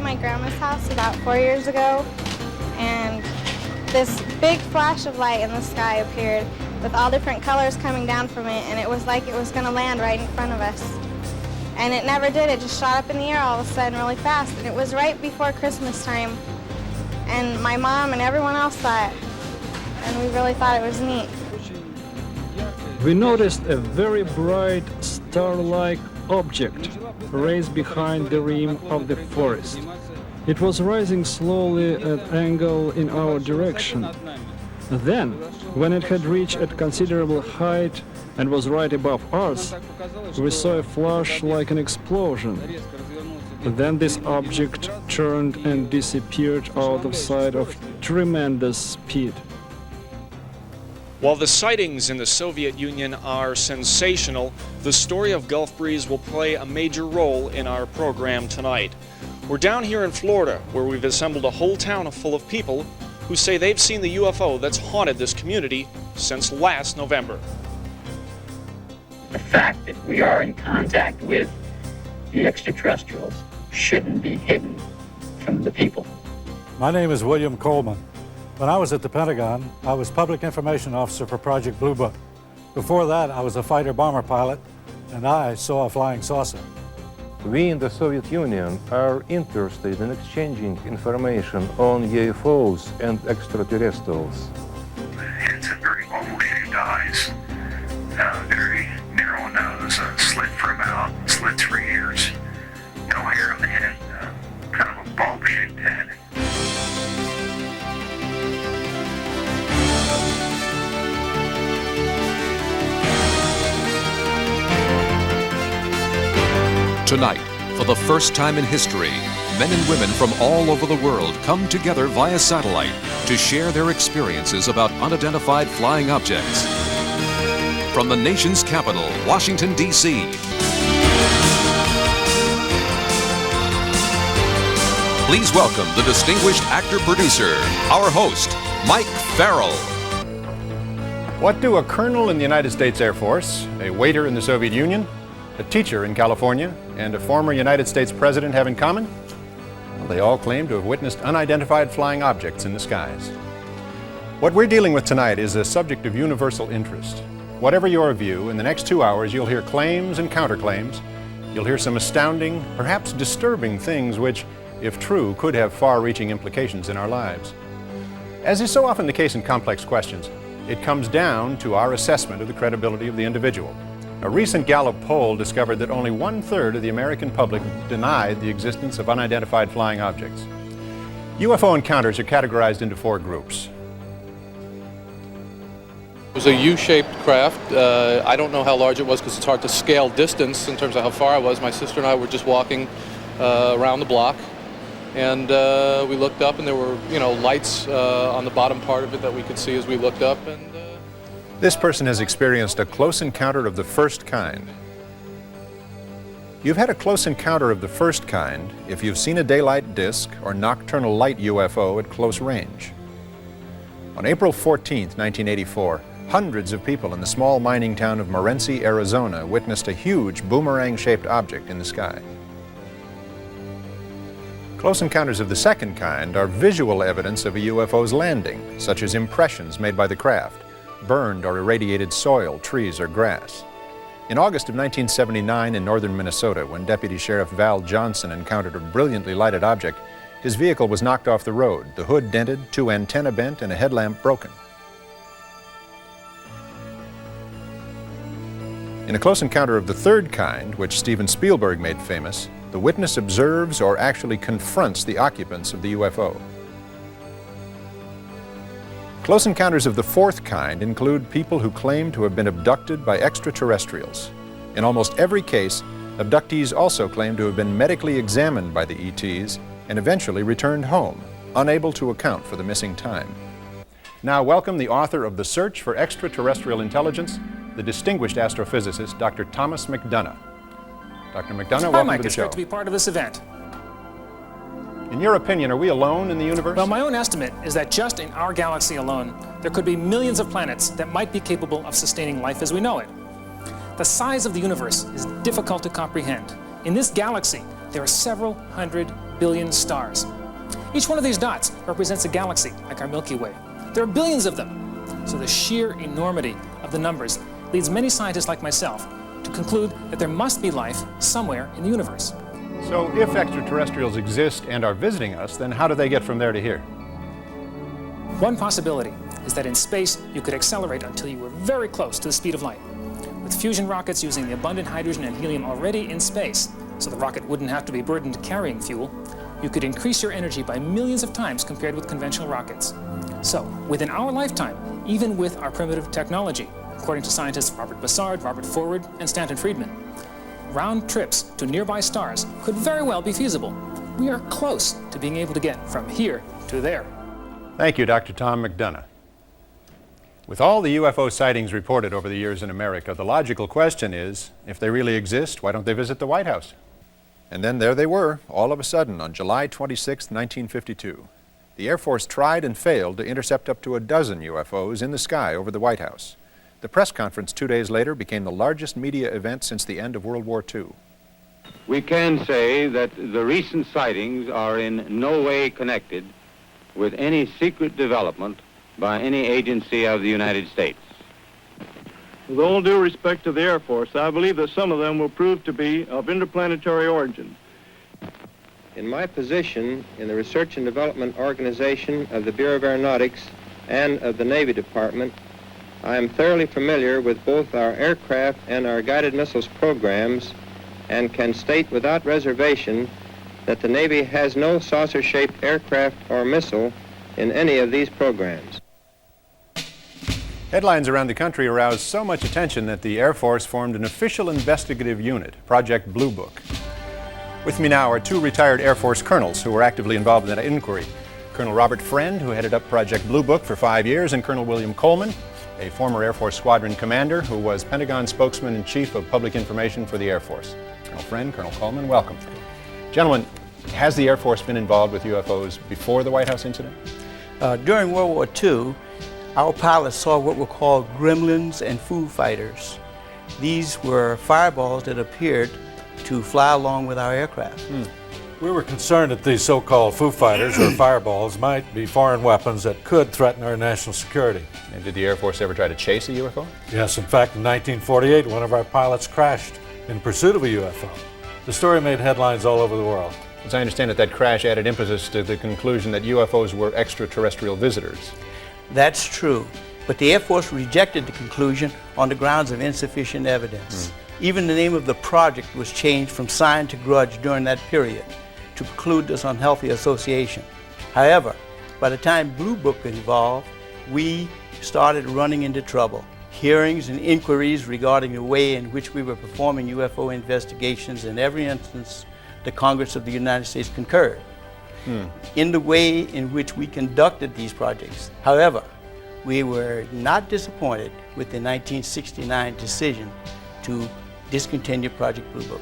my grandma's house about 4 years ago, and this big flash of light in the sky appeared with all different colors coming down from it, and it was like it was going to land right in front of us. And it never did. It just shot up in the air all of a sudden really fast, and it was right before Christmas time. And my mom and everyone else saw it, and we really thought it was neat. We noticed a very bright star-like object raised behind the rim of the forest. It was rising slowly at angle in our direction. Then, when it had reached a considerable height and was right above us, we saw a flash like an explosion. Then this object turned and disappeared out of sight at tremendous speed. While the sightings in the Soviet Union are sensational, the story of Gulf Breeze will play a major role in our program tonight. We're down here in Florida, where we've assembled a whole town full of people who say they've seen the UFO that's haunted this community since last November. The fact that we are in contact with the extraterrestrials shouldn't be hidden from the people. My name is William Coleman. When I was at the Pentagon, I was Public Information Officer for Project Blue Book. Before that, I was a fighter-bomber pilot, and I saw a flying saucer. We in the Soviet Union are interested in exchanging information on UFOs and extraterrestrials. Handsome, very oval-shaped eyes, very narrow nose, slit for a mouth, slits for ears, no hair on the head, kind of a bulb-shaped head. Tonight, for the first time in history, men and women from all over the world come together via satellite to share their experiences about unidentified flying objects. From the nation's capital, Washington, D.C., please welcome the distinguished actor-producer, our host, Mike Farrell. What do a colonel in the United States Air Force, a waiter in the Soviet Union, a teacher in California, and a former United States president have in common? Well, they all claim to have witnessed unidentified flying objects in the skies. What we're dealing with tonight is a subject of universal interest. Whatever your view, in the next 2 hours you'll hear claims and counterclaims. You'll hear some astounding, perhaps disturbing things which, if true, could have far-reaching implications in our lives. As is so often the case in complex questions, it comes down to our assessment of the credibility of the individual. A recent Gallup poll discovered that only 1/3 of the American public denied the existence of unidentified flying objects. UFO encounters are categorized into 4 groups. It was a U-shaped craft. I don't know how large it was because it's hard to scale distance in terms of how far I was. My sister and I were just walking around the block, and we looked up, and there were, lights on the bottom part of it that we could see as we looked up. And this person has experienced a close encounter of the first kind. You've had a close encounter of the first kind if you've seen a daylight disk or nocturnal light UFO at close range. On April 14, 1984, hundreds of people in the small mining town of Morenci, Arizona, witnessed a huge boomerang-shaped object in the sky. Close encounters of the second kind are visual evidence of a UFO's landing, such as impressions made by the craft, burned or irradiated soil, trees, or grass. In August of 1979 in northern Minnesota, when Deputy Sheriff Val Johnson encountered a brilliantly lighted object, his vehicle was knocked off the road, the hood dented, 2 antennae bent, and a headlamp broken. In a close encounter of the third kind, which Steven Spielberg made famous, the witness observes or actually confronts the occupants of the UFO. Close encounters of the fourth kind include people who claim to have been abducted by extraterrestrials. In almost every case, abductees also claim to have been medically examined by the ETs and eventually returned home, unable to account for the missing time. Now welcome the author of The Search for Extraterrestrial Intelligence, the distinguished astrophysicist, Dr. Thomas McDonough. Dr. McDonough, welcome to the show. It's great to be part of this event. In your opinion, are we alone in the universe? Well, my own estimate is that just in our galaxy alone, there could be millions of planets that might be capable of sustaining life as we know it. The size of the universe is difficult to comprehend. In this galaxy, there are several hundred billion stars. Each one of these dots represents a galaxy, like our Milky Way. There are billions of them. So the sheer enormity of the numbers leads many scientists like myself to conclude that there must be life somewhere in the universe. So if extraterrestrials exist and are visiting us, then how do they get from there to here? One possibility is that in space you could accelerate until you were very close to the speed of light. With fusion rockets using the abundant hydrogen and helium already in space, so the rocket wouldn't have to be burdened carrying fuel, you could increase your energy by millions of times compared with conventional rockets. So, within our lifetime, even with our primitive technology, according to scientists Robert Bussard, Robert Forward, and Stanton Friedman, round trips to nearby stars could very well be feasible. We are close to being able to get from here to there. Thank you, Dr. Tom McDonough. With all the UFO sightings reported over the years in America, the logical question is, if they really exist, why don't they visit the White House? And then there they were, all of a sudden, on July 26, 1952. The Air Force tried and failed to intercept up to a dozen UFOs in the sky over the White House. The press conference 2 days later became the largest media event since the end of World War II. We can say that the recent sightings are in no way connected with any secret development by any agency of the United States. With all due respect to the Air Force, I believe that some of them will prove to be of interplanetary origin. In my position in the Research and Development Organization of the Bureau of Aeronautics and of the Navy Department, I am thoroughly familiar with both our aircraft and our guided missiles programs and can state without reservation that the Navy has no saucer-shaped aircraft or missile in any of these programs. Headlines around the country aroused so much attention that the Air Force formed an official investigative unit, Project Blue Book. With me now are two retired Air Force colonels who were actively involved in that inquiry. Colonel Robert Friend, who headed up Project Blue Book for 5 years, and Colonel William Coleman, a former Air Force squadron commander who was Pentagon spokesman and chief of public information for the Air Force. Colonel Friend, Colonel Coleman, welcome. Gentlemen, has the Air Force been involved with UFOs before the White House incident? During World War II, our pilots saw what were called gremlins and Foo Fighters. These were fireballs that appeared to fly along with our aircraft. We were concerned that these so-called Foo Fighters or fireballs might be foreign weapons that could threaten our national security. And did the Air Force ever try to chase a UFO? Yes, in fact, in 1948, one of our pilots crashed in pursuit of a UFO. The story made headlines all over the world. As I understand it, that crash added impetus to the conclusion that UFOs were extraterrestrial visitors. That's true, but the Air Force rejected the conclusion on the grounds of insufficient evidence. Even the name of the project was changed from Sign to Grudge during that period to preclude this unhealthy association. However, by the time Blue Book got involved, we started running into trouble. Hearings and inquiries regarding the way in which we were performing UFO investigations, in every instance, the Congress of the United States concurred in the way in which we conducted these projects. However, we were not disappointed with the 1969 decision to discontinue Project Blue Book.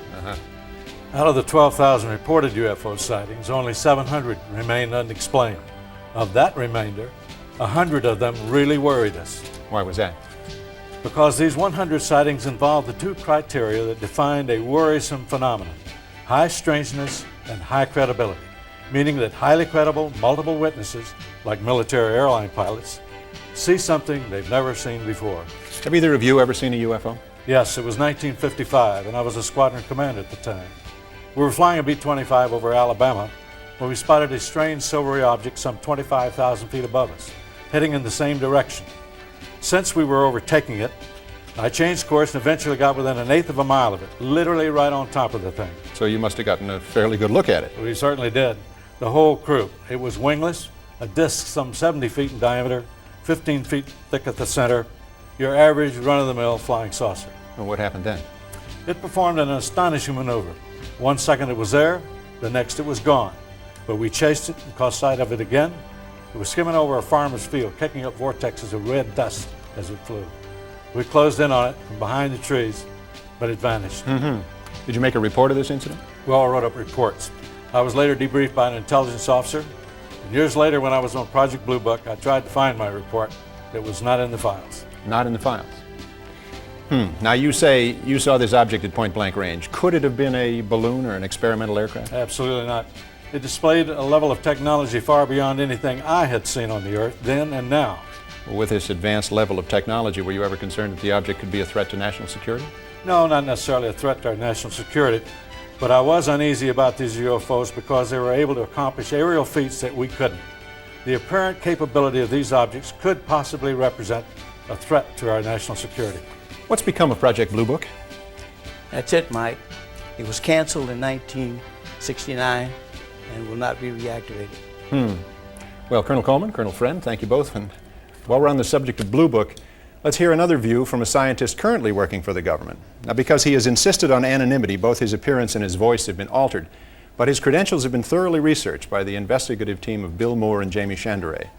Out of the 12,000 reported UFO sightings, only 700 remained unexplained. Of that remainder, 100 of them really worried us. Why was that? Because these 100 sightings involved the two criteria that defined a worrisome phenomenon: high strangeness and high credibility, meaning that highly credible, multiple witnesses, like military airline pilots, see something they've never seen before. Have either of you ever seen a UFO? Yes, it was 1955, and I was a squadron commander at the time. We were flying a B-25 over Alabama when we spotted a strange silvery object some 25,000 feet above us, heading in the same direction. Since we were overtaking it, I changed course and eventually got within 1/8 of a mile of it, literally right on top of the thing. So you must have gotten a fairly good look at it. We certainly did. The whole crew. It was wingless, a disc some 70 feet in diameter, 15 feet thick at the center, your average run-of-the-mill flying saucer. And what happened then? It performed an astonishing maneuver. 1 second it was there, the next it was gone. But we chased it and caught sight of it again. It was skimming over a farmer's field, kicking up vortexes of red dust as it flew. We closed in on it from behind the trees, but it vanished. Did you make a report of this incident? We all wrote up reports. I was later debriefed by an intelligence officer. And years later, when I was on Project Blue Book, I tried to find my report. It was not in the files. Not in the files. Now you say you saw this object at point blank range. Could it have been a balloon or an experimental aircraft? Absolutely not. It displayed a level of technology far beyond anything I had seen on the Earth then and now. Well, with this advanced level of technology, were you ever concerned that the object could be a threat to national security? No, not necessarily a threat to our national security, but I was uneasy about these UFOs because they were able to accomplish aerial feats that we couldn't. The apparent capability of these objects could possibly represent a threat to our national security. What's become of Project Blue Book? That's it, Mike. It was canceled in 1969 and will not be reactivated. Well, Colonel Coleman, Colonel Friend, thank you both. And while we're on the subject of Blue Book, let's hear another view from a scientist currently working for the government. Now, because he has insisted on anonymity, both his appearance and his voice have been altered, but his credentials have been thoroughly researched by the investigative team of Bill Moore and Jamie Chandray.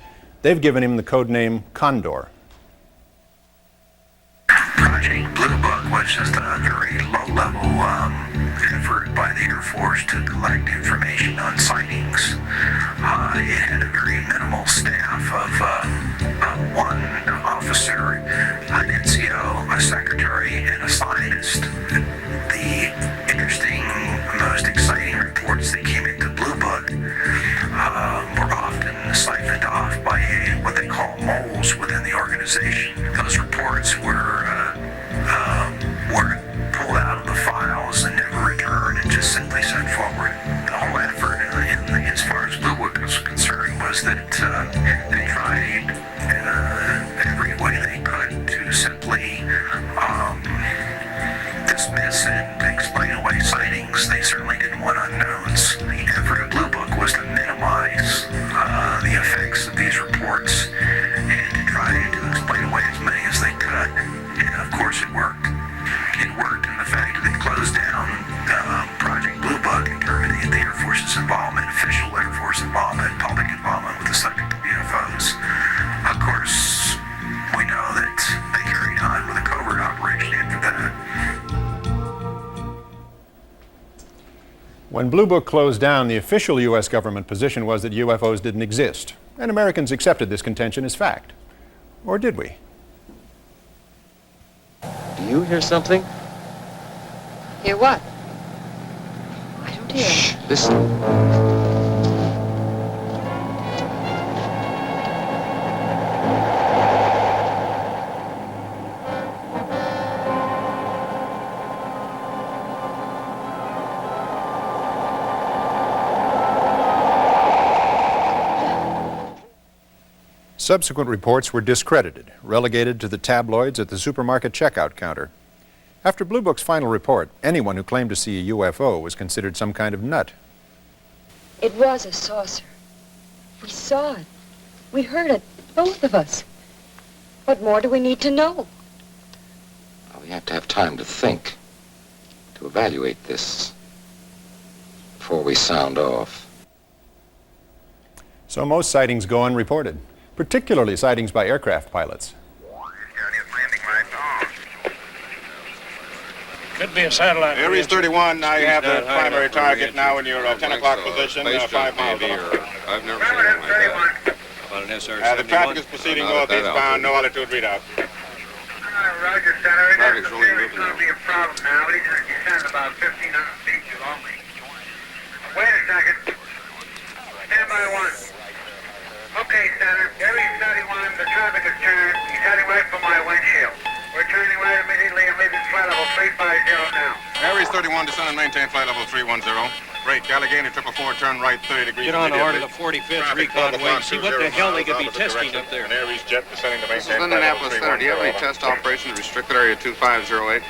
They've given him the code name Condor. Project Blue Book was just a very low-level effort by the Air Force to collect information on sightings. It had a very minimal staff of one officer, an NCO, a secretary, and a scientist. The interesting, most exciting reports that came into Blue Book were often siphoned off by what they call moles within the organization. Those reports were pulled out of the files and never returned and just simply sent forward. The whole effort, as far as Blue Book was concerned, was that they tried every way they could to simply dismiss and explain away sightings. They certainly didn't want unknowns. The effort of Blue Book was to minimize the effects of these reports and to try to explain away as many as they could. And of course it worked. It worked in the fact that it closed down Project Blue Book and terminated the Air Force's involvement, official Air Force involvement, public involvement with the subject of UFOs. Of course, we know that they carried on with a covert operation after that. When Blue Book closed down, the official U.S. government position was that UFOs didn't exist, and Americans accepted this contention as fact. Or did we? Do you hear something? Hear what? I don't hear. Shh, listen. Subsequent reports were discredited, relegated to the tabloids at the supermarket checkout counter. After Blue Book's final report, anyone who claimed to see a UFO was considered some kind of nut. It was a saucer. We saw it. We heard it, both of us. What more do we need to know? Well, we have to have time to think, to evaluate this before we sound off. So most sightings go unreported, particularly sightings by aircraft pilots. Could be a satellite. Aries 31, now you have the primary target now in your 10 o'clock position, 5 miles off. I've never seen anything like that. About an SR-71? The traffic is proceeding northeastbound, no altitude readout. Roger, Senator. Traffic's really moving. It's going to be a problem now. He's going to descend about 1,500 feet too lonely. Wait a second. Stand by one. Okay, Senator. Aries 31, the traffic is turned. He's heading right for my windshield. We're turning right immediately and leaving flight level 350 now. Aries 31, descend and maintain flight level 310. Break, Allegheny 444, turn right 30 degrees. Get on order the 45th recon wing. See what the hell they could be testing up there. An Aries jet descending to maintain flight level 310. This is Indianapolis Center. Do you have any test operations restricted area 2508?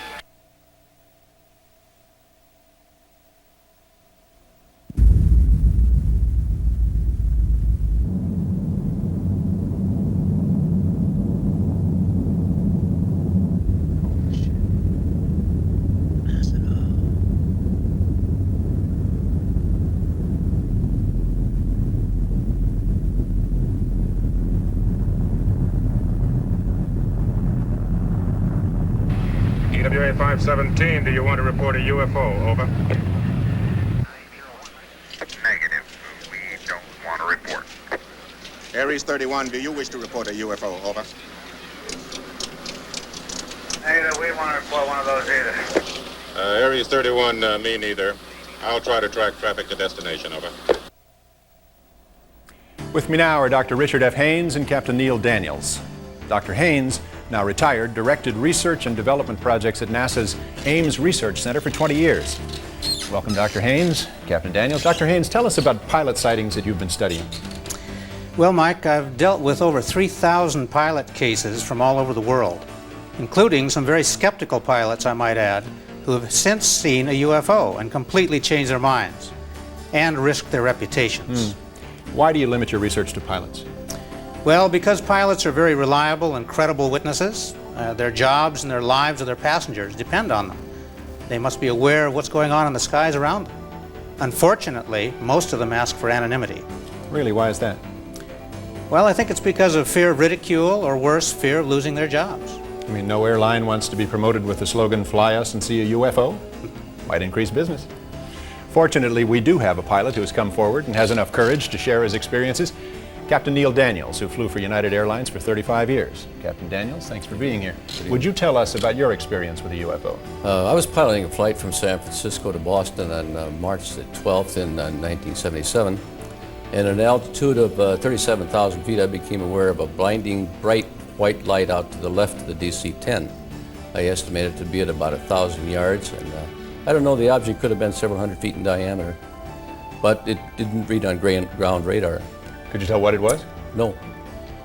EWA 517, do you want to report a UFO? Over. Negative. We don't want to report. Aries 31, do you wish to report a UFO? Over. Negative. We want to report one of those either. Aries 31, me neither. I'll try to track traffic to destination. Over. With me now are Dr. Richard F. Haynes and Captain Neil Daniels. Dr. Haynes, now retired, directed research and development projects at NASA's Ames Research Center for 20 years. Welcome, Dr. Haynes. Captain Daniels. Dr. Haynes, tell us about pilot sightings that you've been studying. Well, Mike, I've dealt with over 3,000 pilot cases from all over the world, including some very skeptical pilots, I might add, who have since seen a UFO and completely changed their minds and risked their reputations. Why do you limit your research to pilots? Well, because pilots are very reliable and credible witnesses. Their jobs and their lives of their passengers depend on them. They must be aware of what's going on in the skies around them. Unfortunately, most of them ask for anonymity. Really, why is that? Well, I think it's because of fear of ridicule, or worse, fear of losing their jobs. I mean, no airline wants to be promoted with the slogan, "Fly us and see a UFO." Might increase business. Fortunately, we do have a pilot who has come forward and has enough courage to share his experiences. Captain Neil Daniels, who flew for United Airlines for 35 years. Captain Daniels, thanks for being here. Would you tell us about your experience with a UFO? I was piloting a flight from San Francisco to Boston on March the 12th in 1977. And at an altitude of 37,000 feet, I became aware of a blinding, bright white light out to the left of the DC-10. I estimated it to be at about 1,000 yards, and I don't know, the object could have been several hundred feet in diameter, but it didn't read on ground radar. Could you tell what it was? No.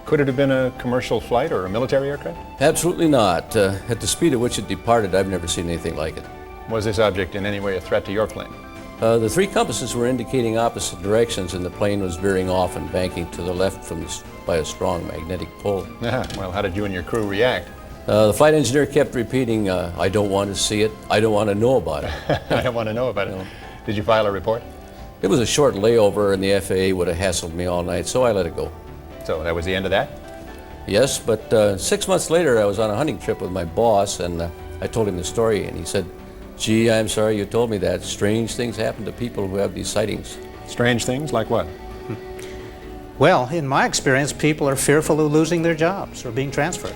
Could it have been a commercial flight or a military aircraft? Absolutely not. At the speed at which it departed, I've never seen anything like it. Was this object in any way a threat to your plane? The three compasses were indicating opposite directions, and the plane was veering off and banking to the left by a strong magnetic pull. Well, how did you and your crew react? The flight engineer kept repeating, I don't want to see it, I don't want to know about it. I don't want to know about it. Did you file a report? It was a short layover, and the FAA would have hassled me all night, so I let it go. So that was the end of that? Yes, but 6 months later, I was on a hunting trip with my boss, and I told him the story, and he said, "Gee, I'm sorry you told me that. Strange things happen to people who have these sightings." Strange things? Like what? Well, in my experience, people are fearful of losing their jobs or being transferred.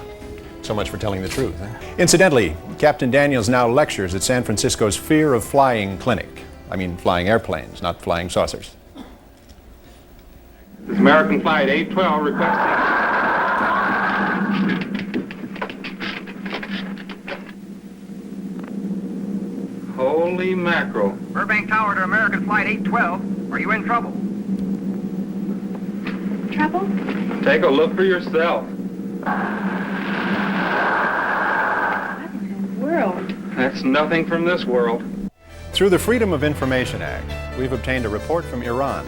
So much for telling the truth. Incidentally, Captain Daniels now lectures at San Francisco's Fear of Flying Clinic. I mean, flying airplanes, not flying saucers. This is American Flight 812 requesting... Holy mackerel. Burbank Tower to American Flight 812. Are you in trouble? Trouble? Take a look for yourself. World. That's nothing from this world. Through the Freedom of Information Act, we've obtained a report from Iran.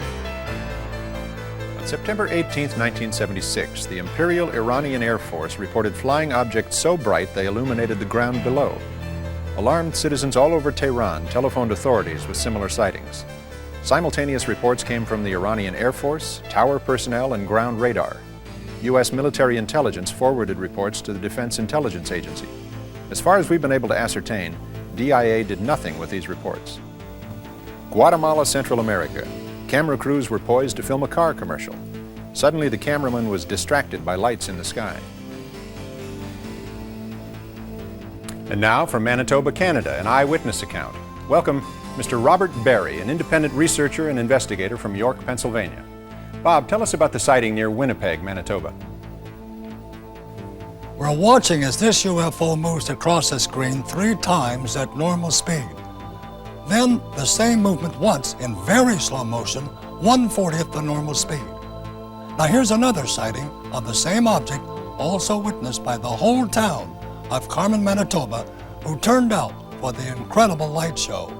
On September 18, 1976, the Imperial Iranian Air Force reported flying objects so bright they illuminated the ground below. Alarmed citizens all over Tehran telephoned authorities with similar sightings. Simultaneous reports came from the Iranian Air Force, tower personnel, and ground radar. U.S. military intelligence forwarded reports to the Defense Intelligence Agency. As far as we've been able to ascertain, DIA did nothing with these reports. Guatemala, Central America. Camera crews were poised to film a car commercial. Suddenly, the cameraman was distracted by lights in the sky. And now from Manitoba, Canada, an eyewitness account. Welcome, Mr. Robert Barry, an independent researcher and investigator from York, Pennsylvania. Bob, tell us about the sighting near Winnipeg, Manitoba. We're watching as this UFO moves across the screen 3 times at normal speed. Then the same movement once in very slow motion, 1/40th the normal speed. Now here's another sighting of the same object, also witnessed by the whole town of Carmen, Manitoba, who turned out for the incredible light show.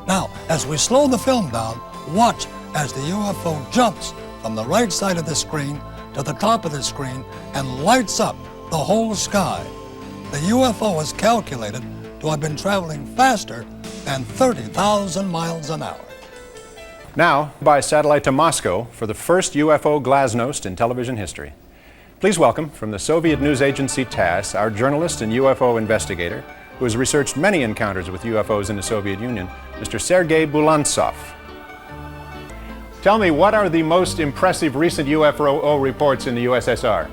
Now, as we slow the film down, watch as the UFO jumps from the right side of the screen to the top of the screen and lights up the whole sky. The UFO is calculated to have been traveling faster than 30,000 miles an hour. Now, by satellite to Moscow for the first UFO glasnost in television history. Please welcome, from the Soviet news agency TASS, our journalist and UFO investigator, who has researched many encounters with UFOs in the Soviet Union, Mr. Sergei Bulantsov. Tell me, what are the most impressive recent UFO reports in the USSR?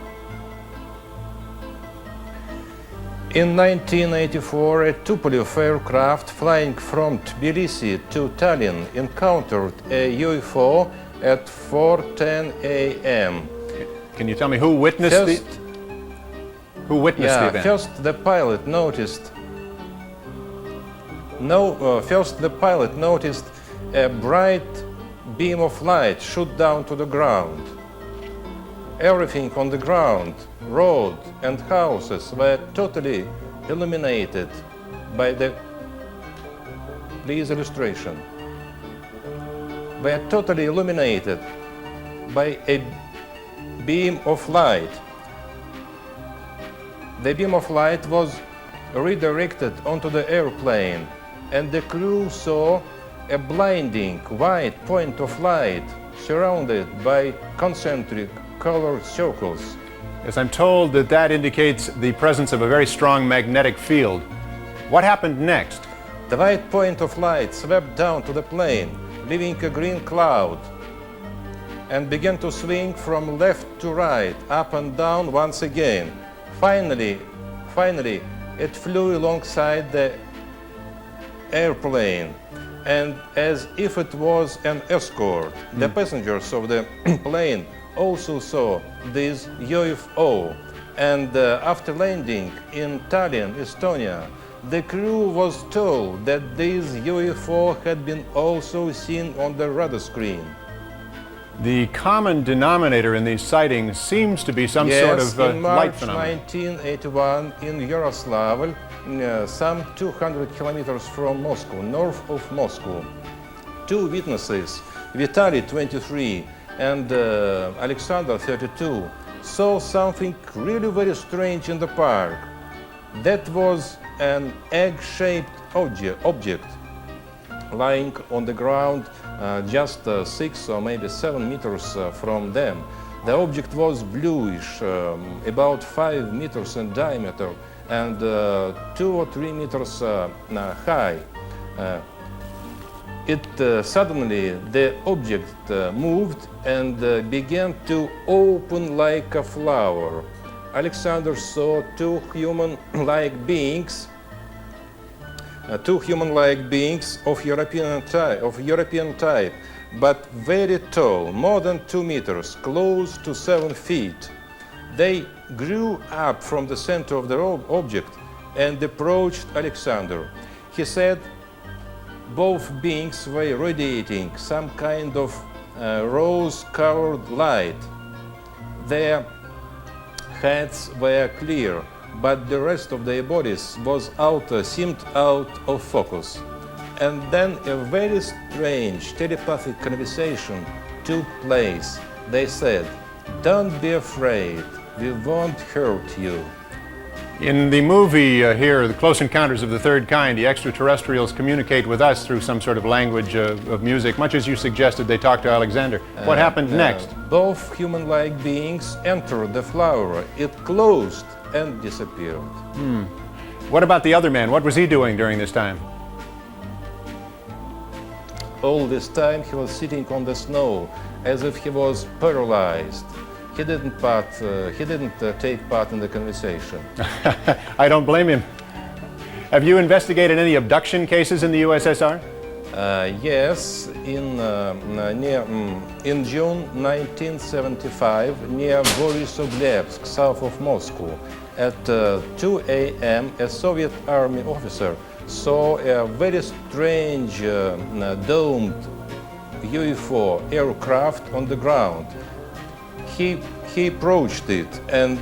In 1984, a Tupolev aircraft flying from Tbilisi to Tallinn encountered a UFO at 4:10 a.m. Can you tell me who witnessed the event? First the pilot noticed a bright beam of light shoot down to the ground. Everything on the ground, road and houses were totally illuminated by the, please illustration, were totally illuminated by a beam of light. The beam of light was redirected onto the airplane, and the crew saw a blinding white point of light surrounded by concentric colored circles. Yes, I'm told that that indicates the presence of a very strong magnetic field. What happened next? The white point of light swept down to the plane, leaving a green cloud, and began to swing from left to right, up and down once again. Finally, it flew alongside the airplane, and as if it was an escort, the passengers of the plane also saw this UFO. And after landing in Tallinn, Estonia, the crew was told that this UFO had been also seen on the radar screen. The common denominator in these sightings seems to be some sort of light phenomenon. In March 1981 in Yaroslavl, some 200 kilometers from Moscow, north of Moscow, two witnesses, Vitaly, 23, and Alexander, 32, saw something really very strange in the park. That was an egg-shaped object lying on the ground just 6 or maybe 7 meters from them. The object was bluish, about 5 meters in diameter and 2 or 3 meters high. Suddenly the object moved and began to open like a flower. Alexander saw two human-like beings of European type, but very tall, more than 2 meters, close to 7 feet. They grew up from the center of the object and approached Alexander. He said both beings were radiating some kind of rose-colored light. Their heads were clear, but the rest of their bodies seemed out of focus. And then a very strange telepathic conversation took place. They said, "Don't be afraid, we won't hurt you." In the movie here, The Close Encounters of the Third Kind, the extraterrestrials communicate with us through some sort of language of music, much as you suggested they talked to Alexander. What happened next? Both human-like beings entered the flower. It closed and disappeared. What about the other man? What was he doing during this time? All this time he was sitting on the snow as if he was paralyzed. He didn't take part in the conversation. I don't blame him. Have you investigated any abduction cases in the USSR? Yes, in June 1975, near Borisovlevsk, south of Moscow, at 2 a.m., a Soviet army officer saw a very strange domed UFO aircraft on the ground. He approached it and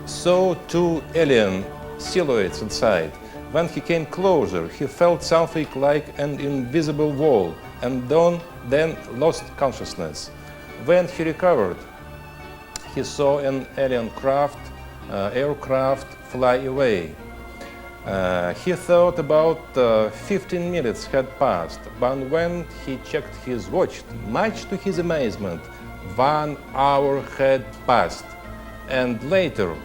saw two alien silhouettes inside. When he came closer, he felt something like an invisible wall and then lost consciousness. When he recovered, he saw an alien aircraft fly away. He thought about 15 minutes had passed, but when he checked his watch, much to his amazement, 1 hour had passed. And later,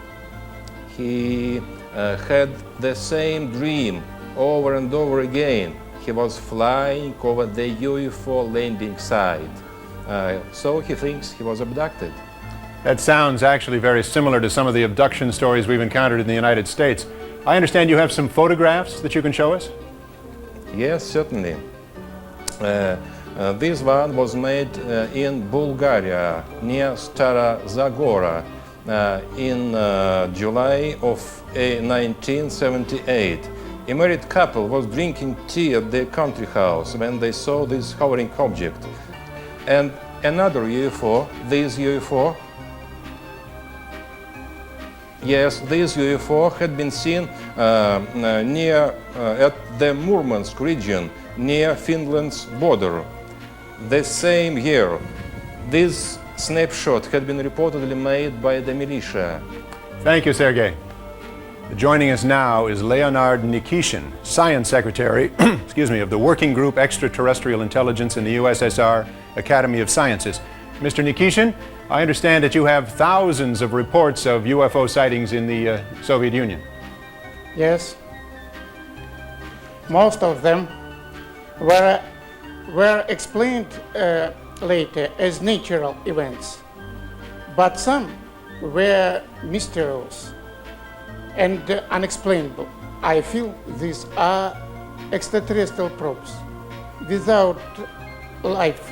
he had the same dream over and over again. He was flying over the UFO landing site. So he thinks he was abducted. That sounds actually very similar to some of the abduction stories we've encountered in the United States. I understand you have some photographs that you can show us? Yes, certainly. This one was made in Bulgaria, near Stara Zagora, in July of 1978. A married couple was drinking tea at their country house when they saw this hovering object. And another UFO, this UFO, yes, this UFO had been seen near at the Murmansk region, near Finland's border. The same year, this snapshot had been reportedly made by the militia. Thank you, Sergei. Joining us now is Leonard Nikishin, Science Secretary excuse me, of the Working Group Extraterrestrial Intelligence in the USSR Academy of Sciences. Mr. Nikishin, I understand that you have thousands of reports of UFO sightings in the Soviet Union. Yes. Most of them were explained later as natural events, but some were mysterious and unexplainable. I feel these are extraterrestrial probes without life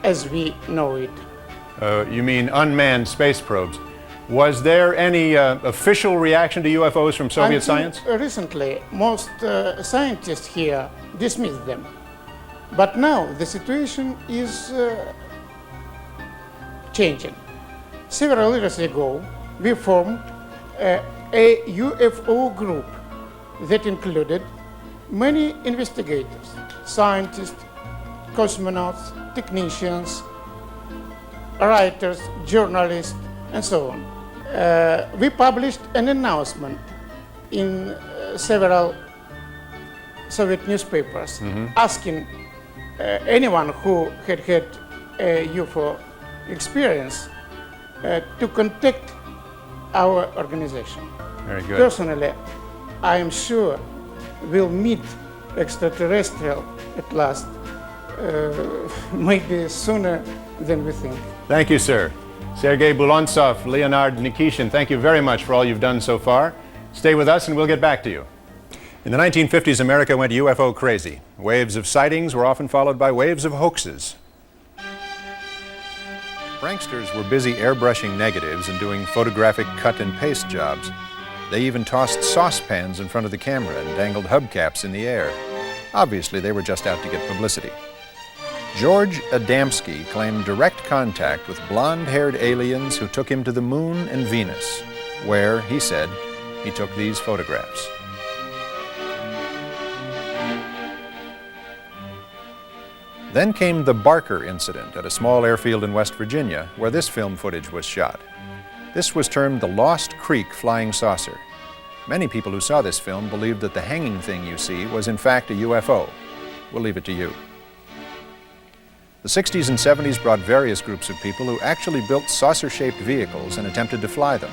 as we know it. You mean unmanned space probes. Was there any official reaction to UFOs from Soviet science? Recently, most scientists here dismissed them. But now the situation is changing. Several years ago, we formed a UFO group that included many investigators, scientists, cosmonauts, technicians, writers, journalists, and so on. We published an announcement in several Soviet newspapers asking anyone who had had a UFO experience to contact our organization. Very good. Personally, I am sure we'll meet extraterrestrial at last, maybe sooner than we think. Thank you, sir. Sergei Bulontsov, Leonard Nikishin, thank you very much for all you've done so far. Stay with us and we'll get back to you. In the 1950s, America went UFO crazy. Waves of sightings were often followed by waves of hoaxes. Pranksters were busy airbrushing negatives and doing photographic cut and paste jobs. They even tossed saucepans in front of the camera and dangled hubcaps in the air. Obviously, they were just out to get publicity. George Adamski claimed direct contact with blonde-haired aliens who took him to the moon and Venus, where, he said, he took these photographs. Then came the Barker incident at a small airfield in West Virginia, where this film footage was shot. This was termed the Lost Creek Flying Saucer. Many people who saw this film believed that the hanging thing you see was in fact a UFO. We'll leave it to you. The 60s and 70s brought various groups of people who actually built saucer-shaped vehicles and attempted to fly them.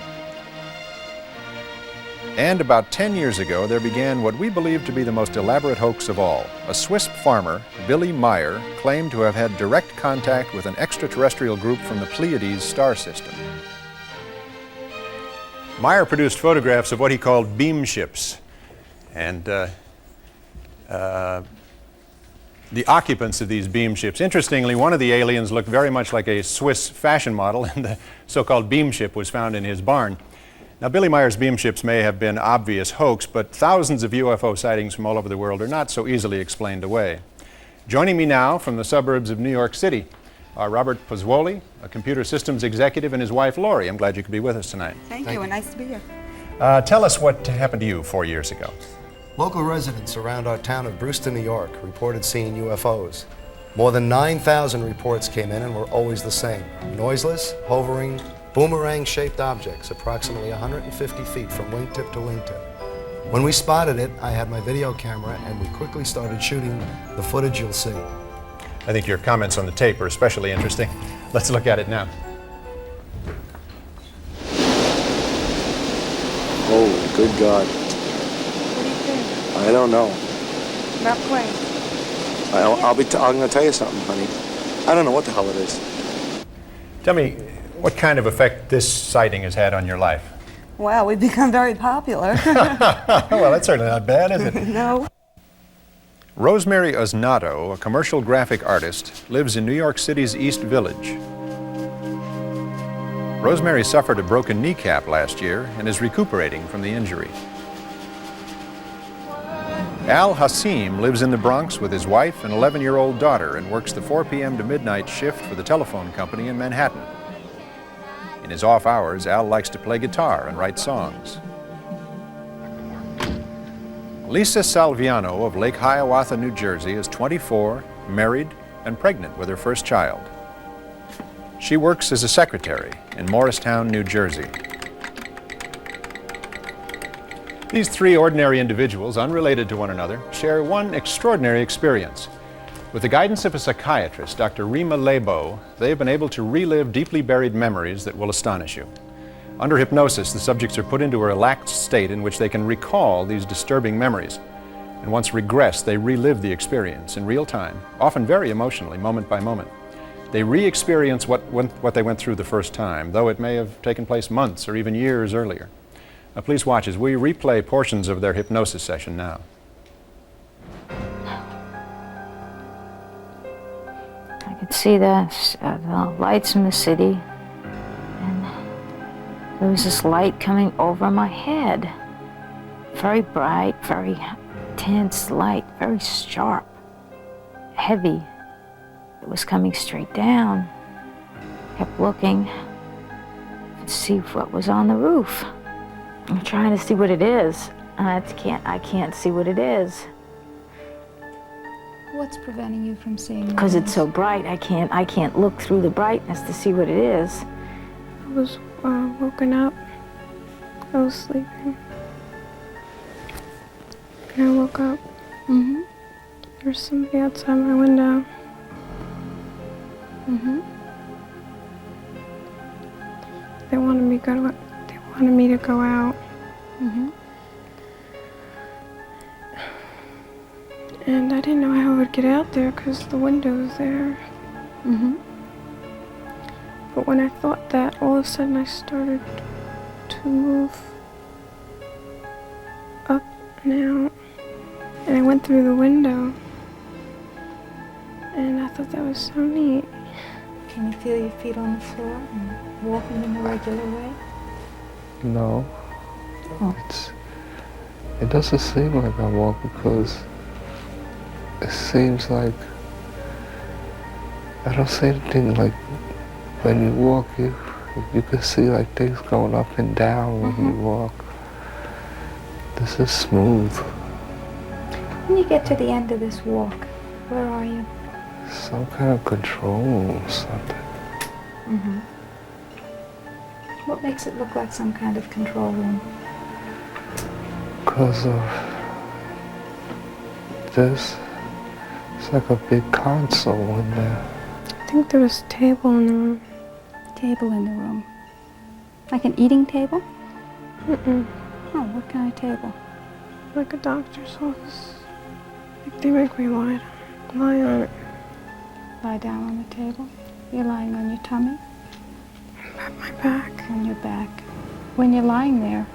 And about 10 years ago, there began what we believe to be the most elaborate hoax of all. A Swiss farmer, Billy Meyer, claimed to have had direct contact with an extraterrestrial group from the Pleiades star system. Meyer produced photographs of what he called beam ships. And the occupants of these beam ships. Interestingly, one of the aliens looked very much like a Swiss fashion model, and the so-called beam ship was found in his barn. Now, Billy Meyer's beam ships may have been obvious hoax, but thousands of UFO sightings from all over the world are not so easily explained away. Joining me now from the suburbs of New York City are Robert Pozzuoli, a computer systems executive, and his wife, Lori. I'm glad you could be with us tonight. Thank you, and nice to be here. Tell us what happened to you 4 years ago. Local residents around our town of Brewston, New York, reported seeing UFOs. More than 9,000 reports came in and were always the same. Noiseless, hovering, boomerang-shaped objects approximately 150 feet from wingtip to wingtip. When we spotted it, I had my video camera and we quickly started shooting the footage you'll see. I think your comments on the tape are especially interesting. Let's look at it now. Oh, good God. What do you think? I don't know. About planes? I'm going to tell you something, honey. I don't know what the hell it is. Tell me, what kind of effect this sighting has had on your life? Well, we've become very popular. Well, that's certainly not bad, is it? No. Rosemary Osnato, a commercial graphic artist, lives in New York City's East Village. Rosemary suffered a broken kneecap last year and is recuperating from the injury. Al Hassim lives in the Bronx with his wife and 11-year-old daughter and works the 4 p.m. to midnight shift for the telephone company in Manhattan. In his off hours, Al likes to play guitar and write songs. Lisa Salviano of Lake Hiawatha, New Jersey is 24, married, and pregnant with her first child. She works as a secretary in Morristown, New Jersey. These three ordinary individuals, unrelated to one another, share one extraordinary experience. With the guidance of a psychiatrist, Dr. Rima Lebo, they have been able to relive deeply buried memories that will astonish you. Under hypnosis, the subjects are put into a relaxed state in which they can recall these disturbing memories. And once regressed, they relive the experience in real time, often very emotionally, moment by moment. They re-experience what they went through the first time, though it may have taken place months or even years earlier. Please watch as we replay portions of their hypnosis session now. I could see the lights in the city, and there was this light coming over my head. Very bright, very intense light, very sharp, heavy. It was coming straight down. Kept looking to see what was on the roof. I'm trying to see what it is, and I can't see what it is. What's preventing you from seeing it? Because it's so bright, I can't look through the brightness to see what it is. I was woken up. I was sleeping. And I woke up. Mm-hmm. There was somebody outside my window. Mm-hmm. They wanted me to go out. Mm-hmm. And I didn't know how I would get out there because the window was there. Mm-hmm. But when I thought that, all of a sudden I started to move up and out. And I went through the window. And I thought that was so neat. Can you feel your feet on the floor and walking in a regular way? No. Oh. It doesn't seem like I walk because it seems like I don't see anything like when you walk you can see like things going up and down when you walk. This is smooth. When you get to the end of this walk, where are you? Some kind of control or something. Mm-hmm. What makes it look like some kind of control room? Because of this. It's like a big console in there. I think there was a table in the room. Table in the room. Like an eating table? Mm-mm. Oh, what kind of table? Like a doctor's office. Like they make me lie on it. Lie down on the table? You're lying on your tummy? On my back. On your back. When you're lying there,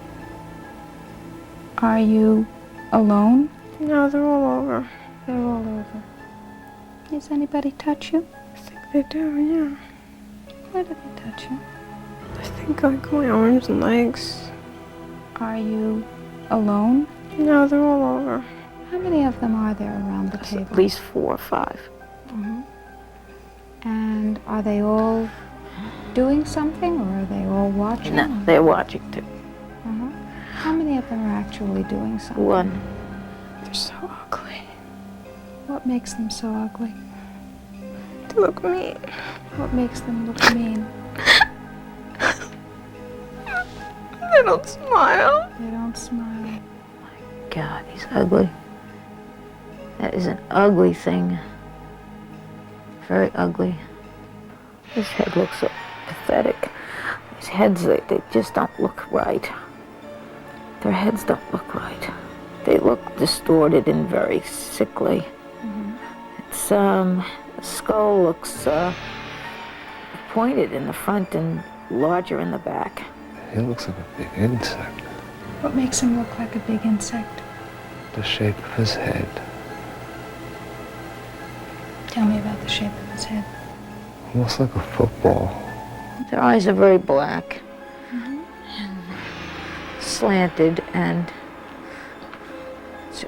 are you alone? No, they're all over. They're all over. Does anybody touch you? I think they do, yeah. Where do they touch you? I think like my arms and legs. Are you alone? No, they're all over. How many of them are there around the table? At least 4 or 5. Mm-hmm. And are they all doing something, or are they all watching? No, they're watching too. Uh-huh. How many of them are actually doing something? 1. They're so ugly. What makes them so ugly? They look mean. What makes them look mean? They don't smile. They don't smile. God, he's ugly. That is an ugly thing. Very ugly. His head looks so pathetic. His heads, they just don't look right. Their heads don't look right. They look distorted and very sickly. Mm-hmm. It's, the skull looks pointed in the front and larger in the back. He looks like a big insect. What makes him look like a big insect? The shape of his head. Tell me about the shape of his head. Almost like a football. Their eyes are very black and slanted and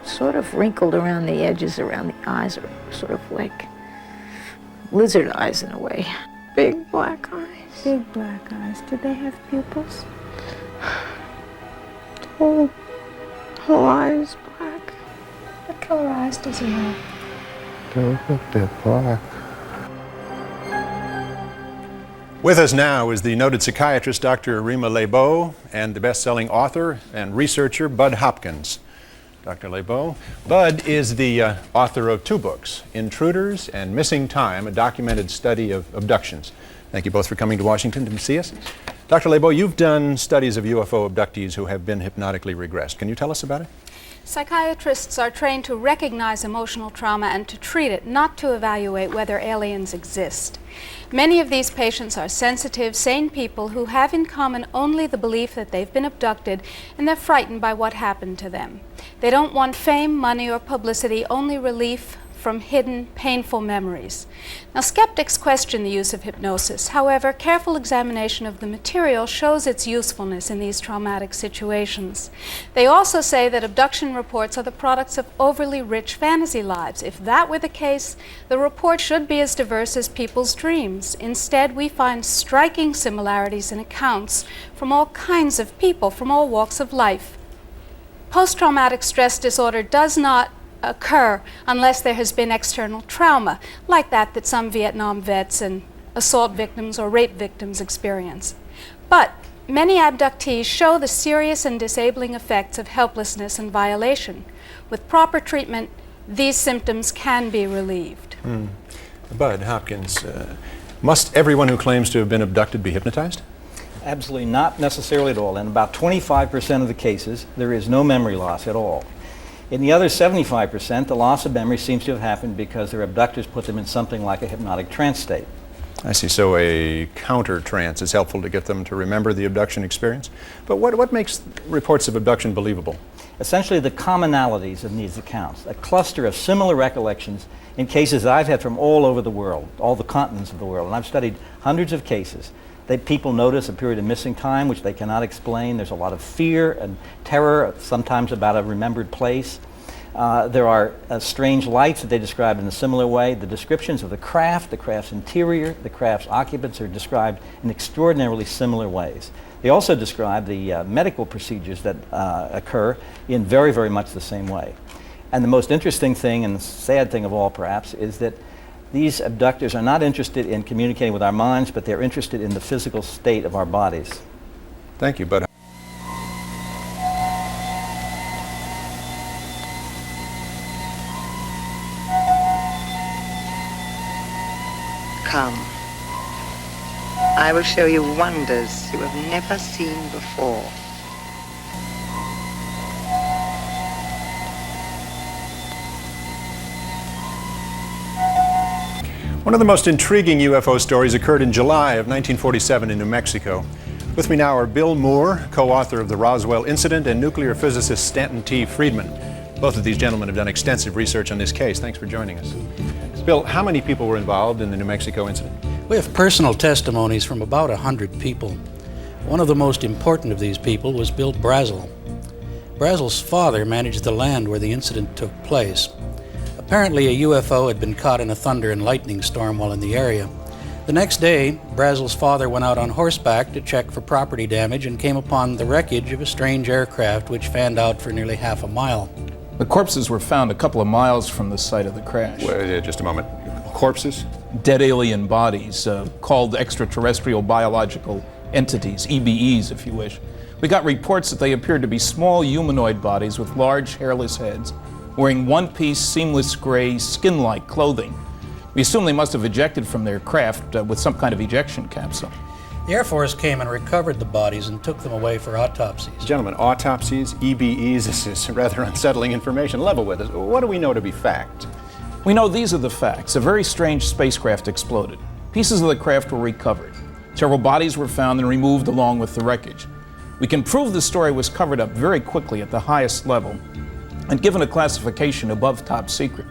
sort of wrinkled around the edges, around the eyes, are sort of like lizard eyes in a way. Big black eyes. Big black eyes. Did they have pupils? Whole eyes black. What color eyes does he have? They look like they're black. With us now is the noted psychiatrist Dr. Rima Leibow and the best-selling author and researcher Bud Hopkins. Dr. Leibow. Bud is the author of 2 books, Intruders and Missing Time, a documented study of abductions. Thank you both for coming to Washington to see us. Dr. Leibow, you've done studies of UFO abductees who have been hypnotically regressed. Can you tell us about it? Psychiatrists are trained to recognize emotional trauma and to treat it, not to evaluate whether aliens exist. Many of these patients are sensitive, sane people who have in common only the belief that they've been abducted and they're frightened by what happened to them. They don't want fame, money, or publicity, only relief from hidden, painful memories. Now, skeptics question the use of hypnosis. However, careful examination of the material shows its usefulness in these traumatic situations. They also say that abduction reports are the products of overly rich fantasy lives. If that were the case, the report should be as diverse as people's dreams. Instead, we find striking similarities in accounts from all kinds of people, from all walks of life. Post-traumatic stress disorder does not occur unless there has been external trauma, like that some Vietnam vets and assault victims or rape victims experience. But many abductees show the serious and disabling effects of helplessness and violation. With proper treatment, these symptoms can be relieved. Bud Hopkins, must everyone who claims to have been abducted be hypnotized? Absolutely not necessarily at all. In about 25% of the cases, there is no memory loss at all. In the other 75%, the loss of memory seems to have happened because their abductors put them in something like a hypnotic trance state. I see. So a counter trance is helpful to get them to remember the abduction experience. But what makes reports of abduction believable? Essentially the commonalities in these accounts, a cluster of similar recollections in cases I've had from all over the world, all the continents of the world. And I've studied hundreds of cases. People notice a period of missing time which they cannot explain. There's a lot of fear and terror, sometimes about a remembered place. There are strange lights that they describe in a similar way. The descriptions of the craft's interior, the craft's occupants are described in extraordinarily similar ways. They also describe the medical procedures that occur in very, very much the same way. And the most interesting thing, and the sad thing of all perhaps, is that these abductors are not interested in communicating with our minds, but they're interested in the physical state of our bodies. Thank you, Bud. Come. I will show you wonders you have never seen before. One of the most intriguing UFO stories occurred in July of 1947 in New Mexico. With me now are Bill Moore, co-author of the Roswell incident, and nuclear physicist Stanton T. Friedman. Both of these gentlemen have done extensive research on this case. Thanks for joining us. Bill, how many people were involved in the New Mexico incident? We have personal testimonies from about 100 people. One of the most important of these people was Bill Brazel. Brazel's father managed the land where the incident took place. Apparently a UFO had been caught in a thunder and lightning storm while in the area. The next day, Brazel's father went out on horseback to check for property damage and came upon the wreckage of a strange aircraft which fanned out for nearly half a mile. The corpses were found a couple of miles from the site of the crash. Wait, just a moment. Corpses? Dead alien bodies, called extraterrestrial biological entities, EBEs if you wish. We got reports that they appeared to be small humanoid bodies with large hairless heads, wearing one-piece seamless gray skin-like clothing. We assume they must have ejected from their craft with some kind of ejection capsule. The Air Force came and recovered the bodies and took them away for autopsies. Gentlemen, autopsies, EBEs, this is rather unsettling information. Level with us. What do we know to be fact? We know these are the facts. A very strange spacecraft exploded. Pieces of the craft were recovered. Several bodies were found and removed along with the wreckage. We can prove the story was covered up very quickly at the highest level and given a classification above top secret.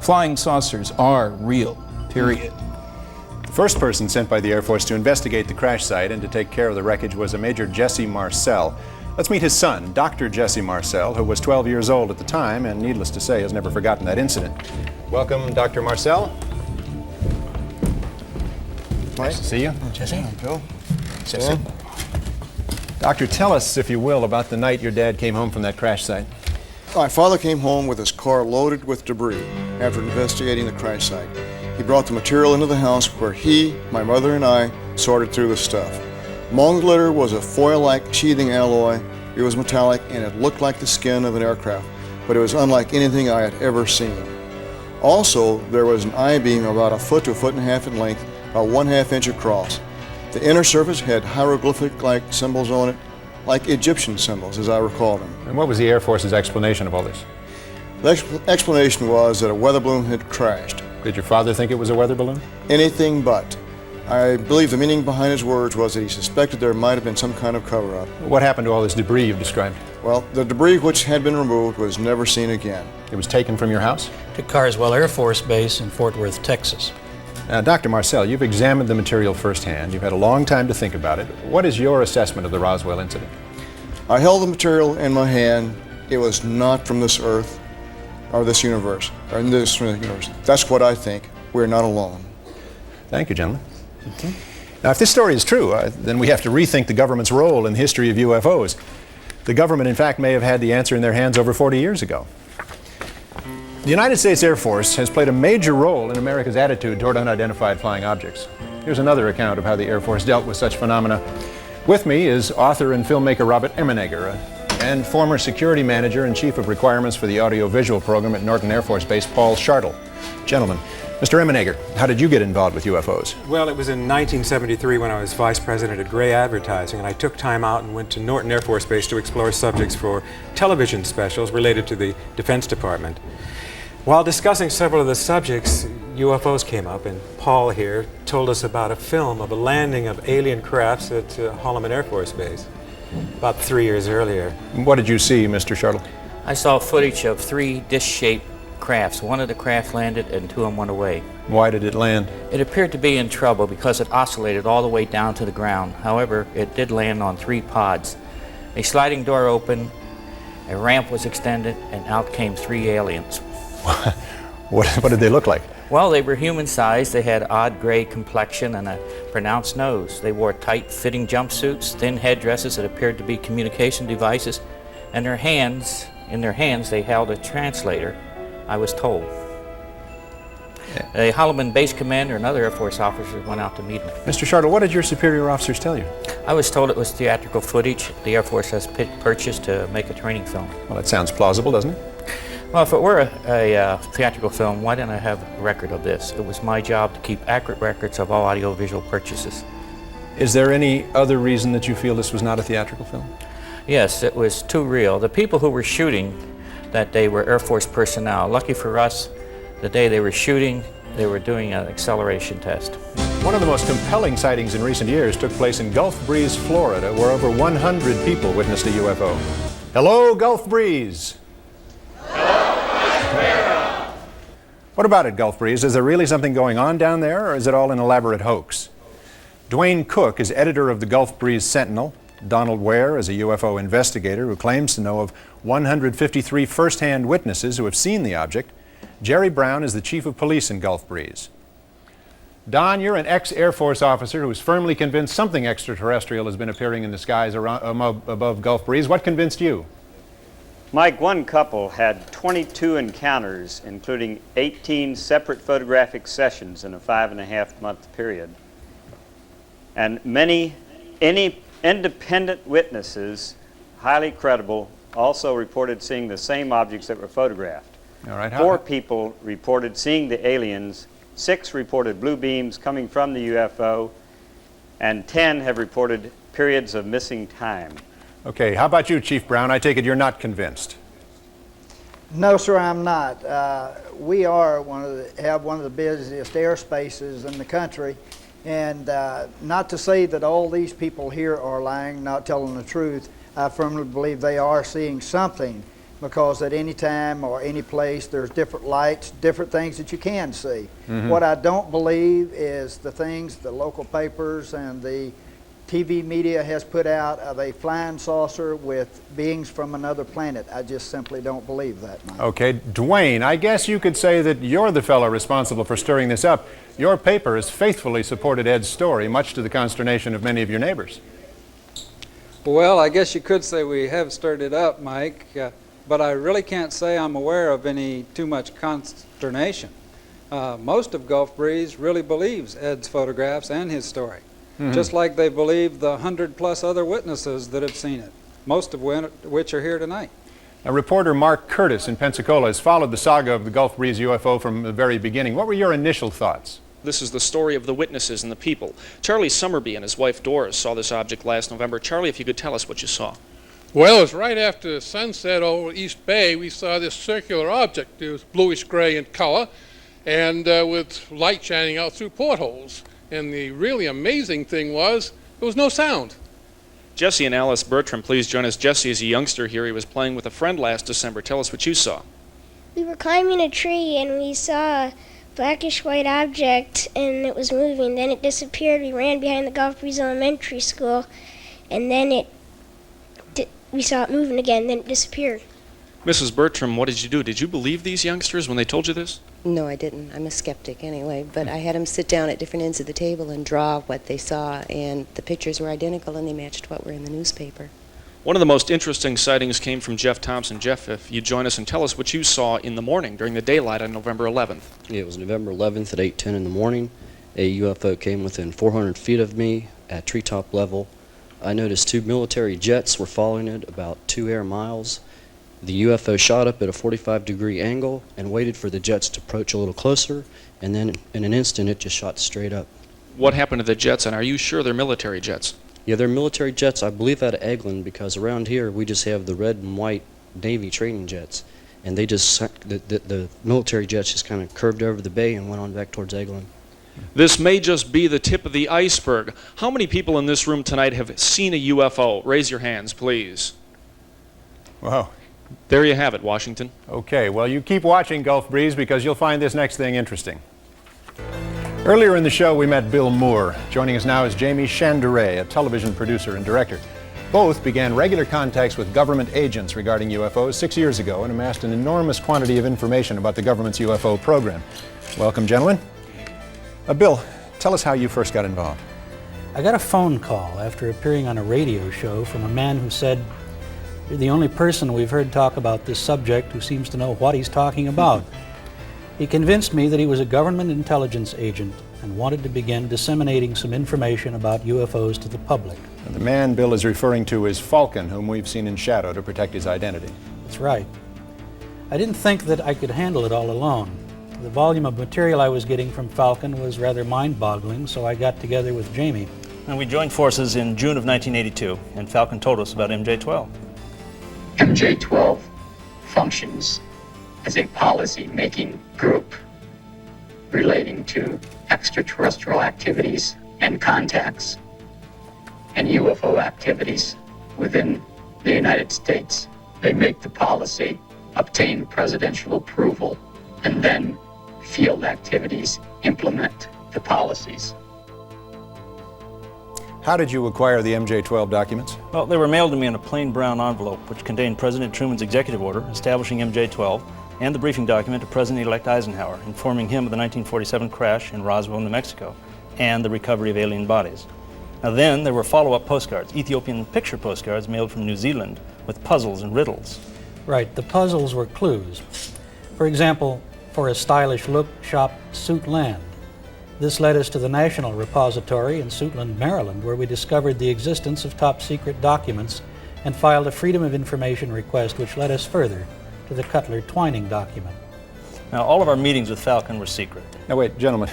Flying saucers are real, period. The first person sent by the Air Force to investigate the crash site and to take care of the wreckage was a Major Jesse Marcel. Let's meet his son, Dr. Jesse Marcel, who was 12 years old at the time and, needless to say, has never forgotten that incident. Welcome, Dr. Marcel. Nice to see you. Jesse. Bill. Jesse. Doctor, tell us, if you will, about the night your dad came home from that crash site. My father came home with his car loaded with debris after investigating the crash site. He brought the material into the house where he, my mother, and I sorted through the stuff. Among the litter was a foil-like sheathing alloy. It was metallic and it looked like the skin of an aircraft, but it was unlike anything I had ever seen. Also, there was an I-beam about 1 foot to 1.5 feet in length, about 1/2 inch across. The inner surface had hieroglyphic-like symbols on it, like Egyptian symbols, as I recall them. And what was the Air Force's explanation of all this? The explanation was that a weather balloon had crashed. Did your father think it was a weather balloon? Anything but. I believe the meaning behind his words was that he suspected there might have been some kind of cover-up. What happened to all this debris you've described? Well, the debris which had been removed was never seen again. It was taken from your house? To Carswell Air Force Base in Fort Worth, Texas. Now, Dr. Marcel, you've examined the material firsthand. You've had a long time to think about it. What is your assessment of the Roswell incident? I held the material in my hand. It was not from this earth or this universe, or in this universe. That's what I think. We're not alone. Thank you, gentlemen. Now, if this story is true, then we have to rethink the government's role in the history of UFOs. The government, in fact, may have had the answer in their hands over 40 years ago. The United States Air Force has played a major role in America's attitude toward unidentified flying objects. Here's another account of how the Air Force dealt with such phenomena. With me is author and filmmaker Robert Emenegger and former security manager and chief of requirements for the audio-visual program at Norton Air Force Base, Paul Schartle. Gentlemen, Mr. Emenegger, how did you get involved with UFOs? Well, it was in 1973 when I was vice president at Gray Advertising, and I took time out and went to Norton Air Force Base to explore subjects for television specials related to the Defense Department. While discussing several of the subjects, UFOs came up, and Paul here told us about a film of a landing of alien crafts at Holloman Air Force Base about 3 years earlier. What did you see, Mr. Schartle? I saw footage of 3 dish-shaped crafts. One of the craft landed and 2 of them went away. Why did it land? It appeared to be in trouble because it oscillated all the way down to the ground. However, it did land on 3 pods. A sliding door opened, a ramp was extended, and out came 3 aliens. What did they look like? Well, they were human-sized. They had odd gray complexion and a pronounced nose. They wore tight-fitting jumpsuits, thin headdresses that appeared to be communication devices, and in their hands they held a translator, I was told. A Holloman base commander and other Air Force officers went out to meet them. Mr. Schartle, what did your superior officers tell you? I was told it was theatrical footage the Air Force has purchased to make a training film. Well, that sounds plausible, doesn't it? Well, if it were a theatrical film, why didn't I have a record of this? It was my job to keep accurate records of all audiovisual purchases. Is there any other reason that you feel this was not a theatrical film? Yes, it was too real. The people who were shooting that day were Air Force personnel. Lucky for us, the day they were shooting, they were doing an acceleration test. One of the most compelling sightings in recent years took place in Gulf Breeze, Florida, where over 100 people witnessed a UFO. Hello, Gulf Breeze. What about it, Gulf Breeze? Is there really something going on down there, or is it all an elaborate hoax? Dwayne Cook is editor of the Gulf Breeze Sentinel. Donald Ware is a UFO investigator who claims to know of 153 first-hand witnesses who have seen the object. Jerry Brown is the chief of police in Gulf Breeze. Don, you're an ex-Air Force officer who is firmly convinced something extraterrestrial has been appearing in the skies above Gulf Breeze. What convinced you? Mike, one couple had 22 encounters, including 18 separate photographic sessions in a 5.5-month period. And many independent witnesses, highly credible, also reported seeing the same objects that were photographed. All right. 4 people reported seeing the aliens, 6 reported blue beams coming from the UFO, and 10 have reported periods of missing time. Okay, how about you, Chief Brown? I take it you're not convinced. No, sir, I'm not. We have one of the busiest airspaces in the country, and not to say that all these people here are lying, not telling the truth. I firmly believe they are seeing something. because at any time or any place there's different lights, different things that you can see. What I don't believe is the things the local papers and the TV media has put out of a flying saucer with beings from another planet. I just simply don't believe that, Mike. Okay, Dwayne, I guess you could say that you're the fellow responsible for stirring this up. Your paper has faithfully supported Ed's story, much to the consternation of many of your neighbors. Well, I guess you could say we have stirred it up, Mike, but I really can't say I'm aware of any too much consternation. Most of Gulf Breeze really believes Ed's photographs and his story, just like they believe the 100+ other witnesses that have seen it, most of which are here tonight. Now, reporter Mark Curtis in Pensacola has followed the saga of the Gulf Breeze UFO from the very beginning. What were your initial thoughts? This is the story of the witnesses and the people. Charlie Summerby and his wife Doris saw this object last November. Charlie, if you could tell us what you saw. Well, it was right after sunset over East Bay. We saw this circular object. It was bluish gray in color and with light shining out through portholes. And the really amazing thing was there was no sound. Jesse and Alice Bertram, please join us. Jesse is a youngster here. He was playing with a friend last December. Tell us what you saw. We were climbing a tree and we saw a blackish white object and it was moving. Then it disappeared. We ran behind the Gulf Breeze Elementary School and then we saw it moving again, then it disappeared. Mrs. Bertram, what did you do? Did you believe these youngsters when they told you this? No, I didn't. I'm a skeptic anyway, but I had them sit down at different ends of the table and draw what they saw, and the pictures were identical and they matched what were in the newspaper. One of the most interesting sightings came from Jeff Thompson. Jeff, if you join us and tell us what you saw in the morning during the daylight on November 11th. Yeah, it was November 11th at 8:10 in the morning. A UFO came within 400 feet of me at treetop level. I noticed 2 military jets were following it about 2 air miles. The UFO shot up at a 45-degree angle and waited for the jets to approach a little closer, and then in an instant it just shot straight up. What happened to the jets, and are you sure they're military jets? Yeah, they're military jets, I believe out of Eglin, because around here we just have the red and white Navy training jets, and they just, the military jets just kind of curved over the bay and went on back towards Eglin. This may just be the tip of the iceberg. How many people in this room tonight have seen a UFO? Raise your hands, please. Wow. There you have it, Washington. Okay, well, you keep watching Gulf Breeze because you'll find this next thing interesting. Earlier in the show, we met Bill Moore. Joining us now is Jamie Chandere, a television producer and director. Both began regular contacts with government agents regarding UFOs 6 years ago and amassed an enormous quantity of information about the government's UFO program. Welcome, gentlemen. Bill, tell us how you first got involved. I got a phone call after appearing on a radio show from a man who said, "You're the only person we've heard talk about this subject who seems to know what he's talking about." He convinced me that he was a government intelligence agent and wanted to begin disseminating some information about UFOs to the public. And the man Bill is referring to is Falcon, whom we've seen in shadow to protect his identity. That's right. I didn't think that I could handle it all alone. The volume of material I was getting from Falcon was rather mind-boggling, so I got together with Jamie. And we joined forces in June of 1982, and Falcon told us about MJ-12. MJ-12 functions as a policy-making group relating to extraterrestrial activities and contacts and UFO activities within the United States. They make the policy, obtain presidential approval, and then field activities implement the policies. How did you acquire the MJ-12 documents? Well, they were mailed to me in a plain brown envelope, which contained President Truman's executive order establishing MJ-12 and the briefing document to President-elect Eisenhower, informing him of the 1947 crash in Roswell, New Mexico, and the recovery of alien bodies. Now then, there were follow-up postcards, Ethiopian picture postcards mailed from New Zealand with puzzles and riddles. Right, the puzzles were clues. For example, for a stylish look, shop Suitland. This led us to the National Repository in Suitland, Maryland, where we discovered the existence of top-secret documents and filed a Freedom of Information request, which led us further to the Cutler-Twining document. Now, all of our meetings with Falcon were secret. Now wait, gentlemen.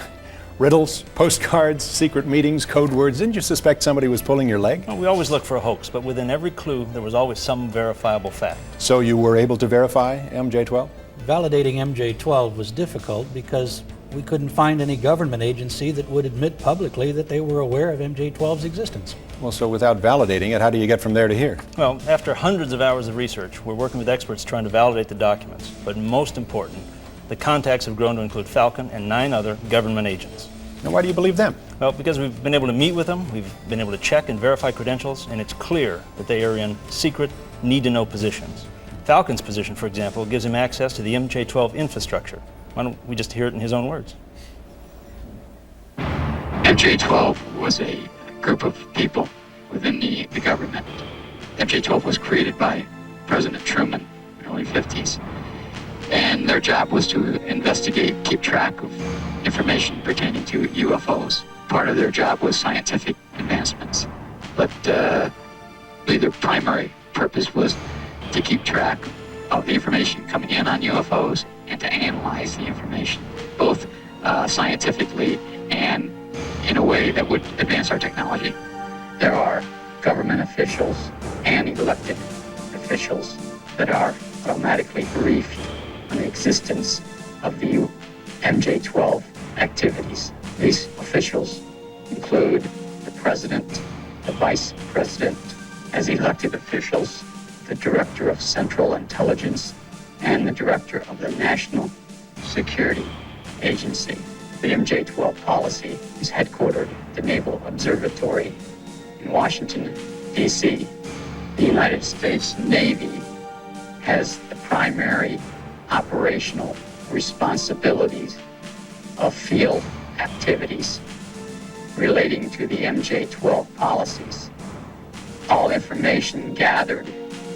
Riddles, postcards, secret meetings, code words. Didn't you suspect somebody was pulling your leg? Well, we always looked for a hoax, but within every clue, there was always some verifiable fact. So you were able to verify MJ-12? Validating MJ-12 was difficult because we couldn't find any government agency that would admit publicly that they were aware of MJ-12's existence. Well, so without validating it, how do you get from there to here? Well, after hundreds of hours of research, we're working with experts trying to validate the documents. But most important, the contacts have grown to include Falcon and 9 other government agents. Now, why do you believe them? Well, because we've been able to meet with them, we've been able to check and verify credentials, and it's clear that they are in secret, need-to-know positions. Falcon's position, for example, gives him access to the MJ-12 infrastructure. Why don't we just hear it in his own words? MJ-12 was a group of people within the government. MJ-12 was created by President Truman in the early 50s. And their job was to investigate, keep track of information pertaining to UFOs. Part of their job was scientific advancements. But their primary purpose was to keep track of the information coming in on UFOs and to analyze the information, both scientifically and in a way that would advance our technology. There are government officials and elected officials that are automatically briefed on the existence of the MJ-12 activities. These officials include the President, the Vice President, as elected officials, the Director of Central Intelligence, and the Director of the National Security Agency. The MJ-12 policy is headquartered at the Naval Observatory in Washington, D.C. The United States Navy has the primary operational responsibilities of field activities relating to the MJ-12 policies. All information gathered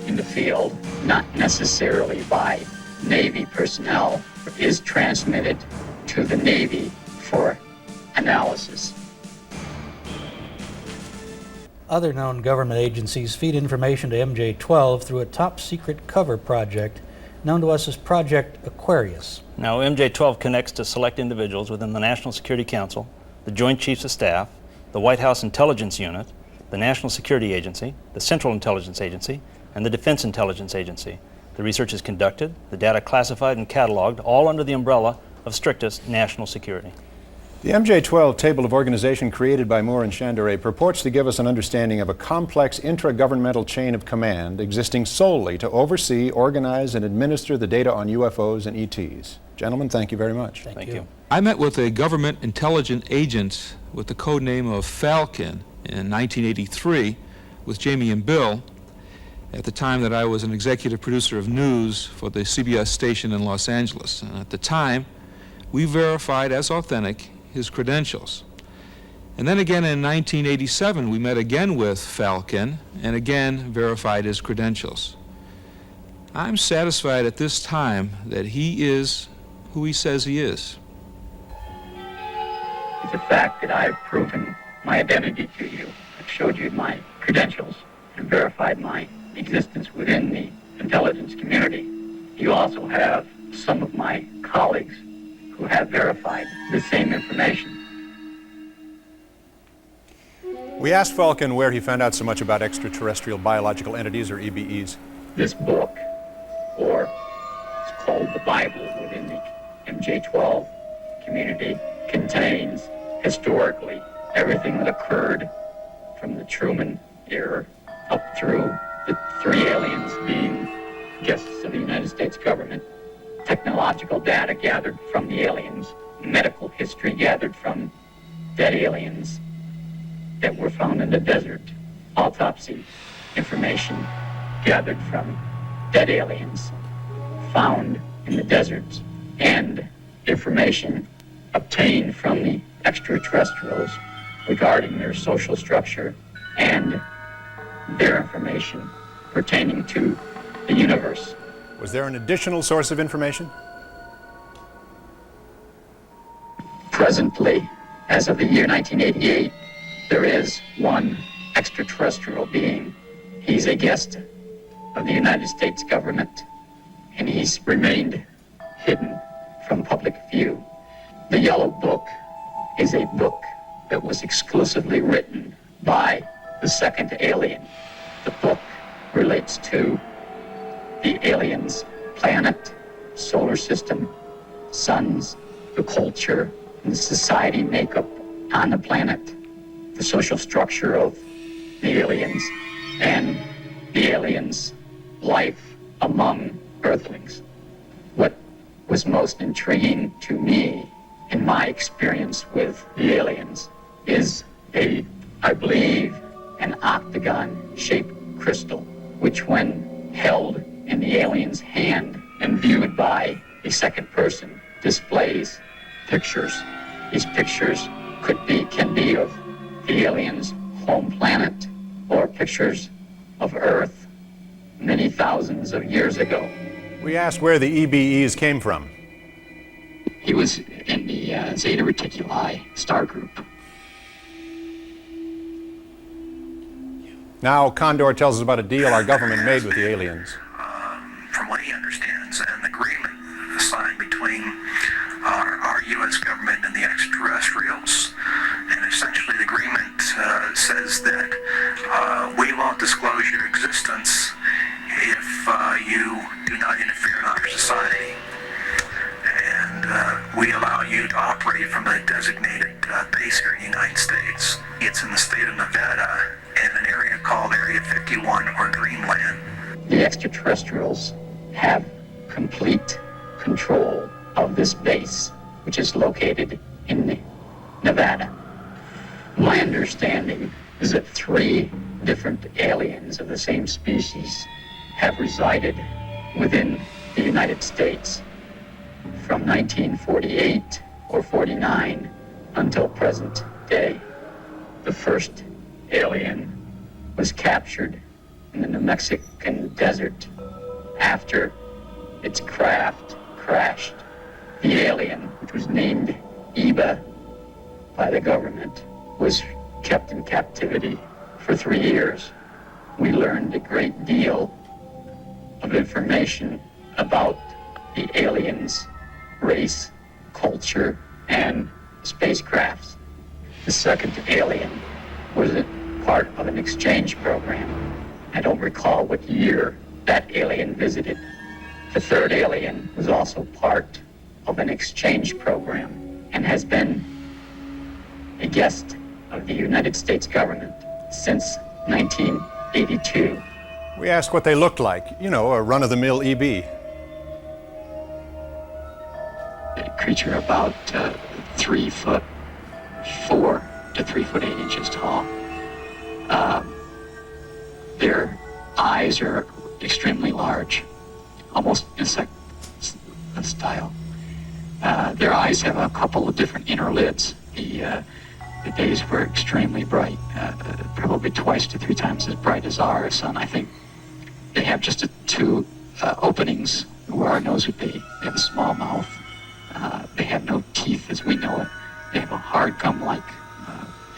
in the field, not necessarily by Navy personnel, is transmitted to the Navy for analysis. Other known government agencies feed information to MJ-12 through a top-secret cover project known to us as Project Aquarius. Now, MJ-12 connects to select individuals within the National Security Council, the Joint Chiefs of Staff, the White House Intelligence Unit, the National Security Agency, the Central Intelligence Agency, and the Defense Intelligence Agency. The research is conducted, the data classified and cataloged, all under the umbrella of strictest national security. The MJ-12 table of organization created by Moore and Chanderet purports to give us an understanding of a complex intragovernmental chain of command existing solely to oversee, organize, and administer the data on UFOs and ETs. Gentlemen, thank you very much. Thank you. I met with a government intelligence agent with the code name of Falcon in 1983 with Jamie and Bill at the time that I was an executive producer of news for the CBS station in Los Angeles. And at the time, we verified as authentic his credentials. And then again in 1987, we met again with Falcon and again verified his credentials. I'm satisfied at this time that he is who he says he is. It's a fact that I've proven my identity to you. I've showed you my credentials and verified my existence within the intelligence community. You also have some of my colleagues who have verified the same information. We asked Falcon where he found out so much about extraterrestrial biological entities, or EBEs. This book, or it's called the Bible within the MJ-12 community, contains historically everything that occurred from the Truman era up through the 3 aliens being guests of the United States government, technological data gathered from the aliens, medical history gathered from dead aliens that were found in the desert, autopsy information gathered from dead aliens found in the deserts, and information obtained from the extraterrestrials regarding their social structure and their information pertaining to the universe. Was there an additional source of information? Presently, as of the year 1988, there is one extraterrestrial being. He's a guest of the United States government, and he's remained hidden from public view. The Yellow Book is a book that was exclusively written by the second alien. The book relates to the aliens' planet, solar system, suns, the culture, and the society makeup on the planet, the social structure of the aliens and the aliens' life among Earthlings. What was most intriguing to me in my experience with the aliens is I believe, an octagon-shaped crystal, which when held in the alien's hand and viewed by a second person, displays pictures. These pictures can be of the alien's home planet or pictures of Earth many thousands of years ago. We asked where the EBEs came from. He was in the Zeta Reticuli star group. Now Condor tells us about a deal our government made with the aliens. From what he understands, an agreement signed between our U.S. government and the extraterrestrials. And essentially the agreement says that we won't disclose your existence if you do not interfere in our society. And we allow you to operate from a designated base here in the United States. It's in the state of Nevada in an area called Area 51 or Greenland. The extraterrestrials have complete control of this base, which is located in Nevada. My understanding is that 3 different aliens of the same species have resided within the United States from 1948 or 49 until present day. The first alien was captured in the New Mexican desert after its craft crashed. The alien, which was named Eba by the government, was kept in captivity for 3 years. We learned a great deal of information about the aliens' race, culture, and spacecrafts. The second alien was a part of an exchange program. I don't recall what year that alien visited. The third alien was also part of an exchange program and has been a guest of the United States government since 1982. We asked what they looked like, a run-of-the-mill EB. A creature about 3'4" to 3'8" tall. Their eyes are extremely large, almost insect style. Their eyes have a couple of different inner lids. The days were extremely bright, probably twice to 3 times as bright as our sun. I think they have just 2 openings where our nose would be. They have a small mouth. They have no teeth as we know it. They have a hard gum-like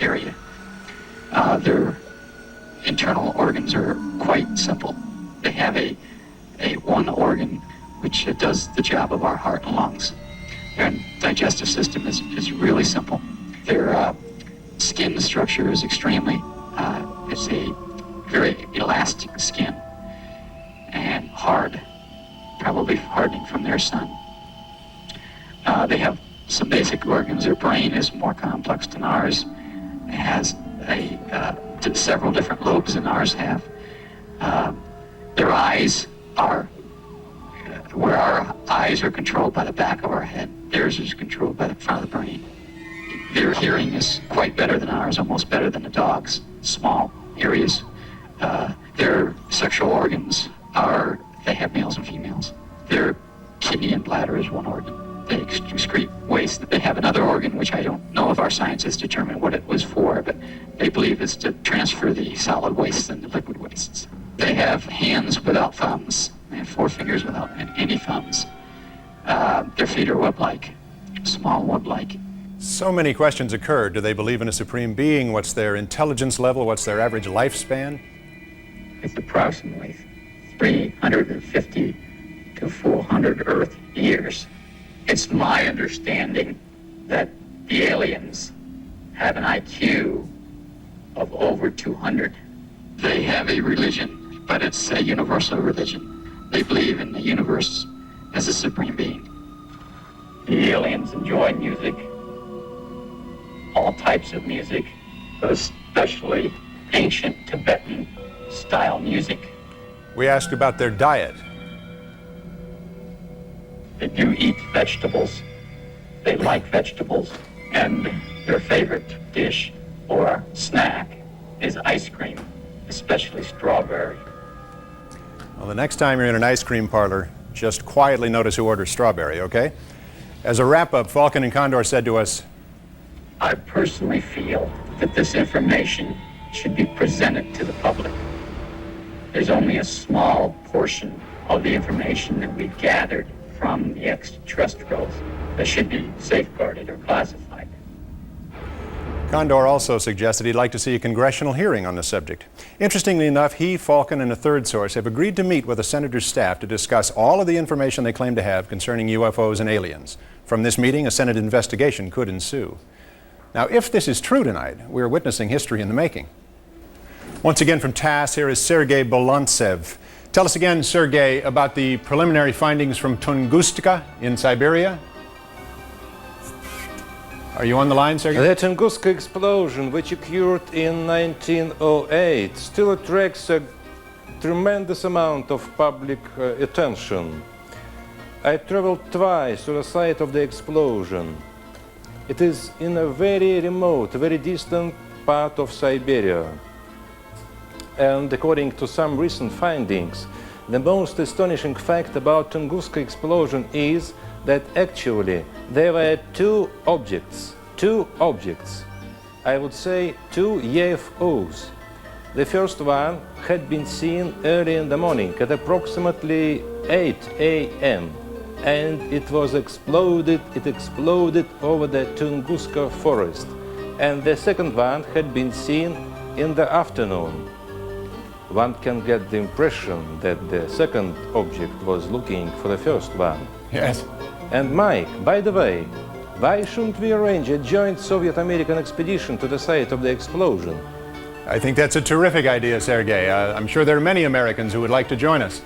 area. Their internal organs are quite simple. They have a one organ which does the job of our heart and lungs. Their digestive system is really simple. Their skin structure is extremely, it's a very elastic skin and hard, probably hardening from their sun. They have some basic organs. Their brain is more complex than ours. It has several different lobes than ours have. Their eyes are, where our eyes are controlled by the back of our head, theirs is controlled by the front of the brain. Their hearing is quite better than ours, almost better than a dog's, small areas. Their sexual organs they have males and females. Their kidney and bladder is one organ. They excrete waste. They have another organ, which I don't know if our scientists determined what it was for, but they believe it's to transfer the solid wastes and the liquid wastes. They have hands without thumbs. They have 4 fingers without any thumbs. Their feet are web-like, small web-like. So many questions occur. Do they believe in a supreme being? What's their intelligence level? What's their average lifespan? It's approximately 350 to 400 Earth years. It's my understanding that the aliens have an IQ of over 200. They have a religion, but it's a universal religion. They believe in the universe as a supreme being. The aliens enjoy music, all types of music, but especially ancient Tibetan style music. We asked about their diet. They do eat vegetables. They like vegetables. And their favorite dish or snack is ice cream, especially strawberry. Well, the next time you're in an ice cream parlor, just quietly notice who orders strawberry, okay? As a wrap-up, Falcon and Condor said to us, I personally feel that this information should be presented to the public. There's only a small portion of the information that we gathered from the extraterrestrials that should be safeguarded or classified. Condor also suggested he'd like to see a congressional hearing on the subject. Interestingly enough, he, Falcon, and a third source have agreed to meet with the senator's staff to discuss all of the information they claim to have concerning UFOs and aliens. From this meeting, a Senate investigation could ensue. Now, if this is true tonight, we're witnessing history in the making. Once again from TASS, here is Sergei Bolantsev. Tell us again, Sergei, about the preliminary findings from Tunguska in Siberia. Are you on the line, Sergei? The Tunguska explosion, which occurred in 1908, still attracts a tremendous amount of public attention. I traveled twice to the site of the explosion. It is in a very remote, very distant part of Siberia. And according to some recent findings, the most astonishing fact about Tunguska explosion is that actually there were two objects, I would say two UFOs. The first one had been seen early in the morning at approximately 8 a.m. and it exploded over the Tunguska forest. And the second one had been seen in the afternoon. One can get the impression that the second object was looking for the first one. Yes. And Mike, by the way, why shouldn't we arrange a joint Soviet-American expedition to the site of the explosion? I think that's a terrific idea, Sergei. I'm sure there are many Americans who would like to join us.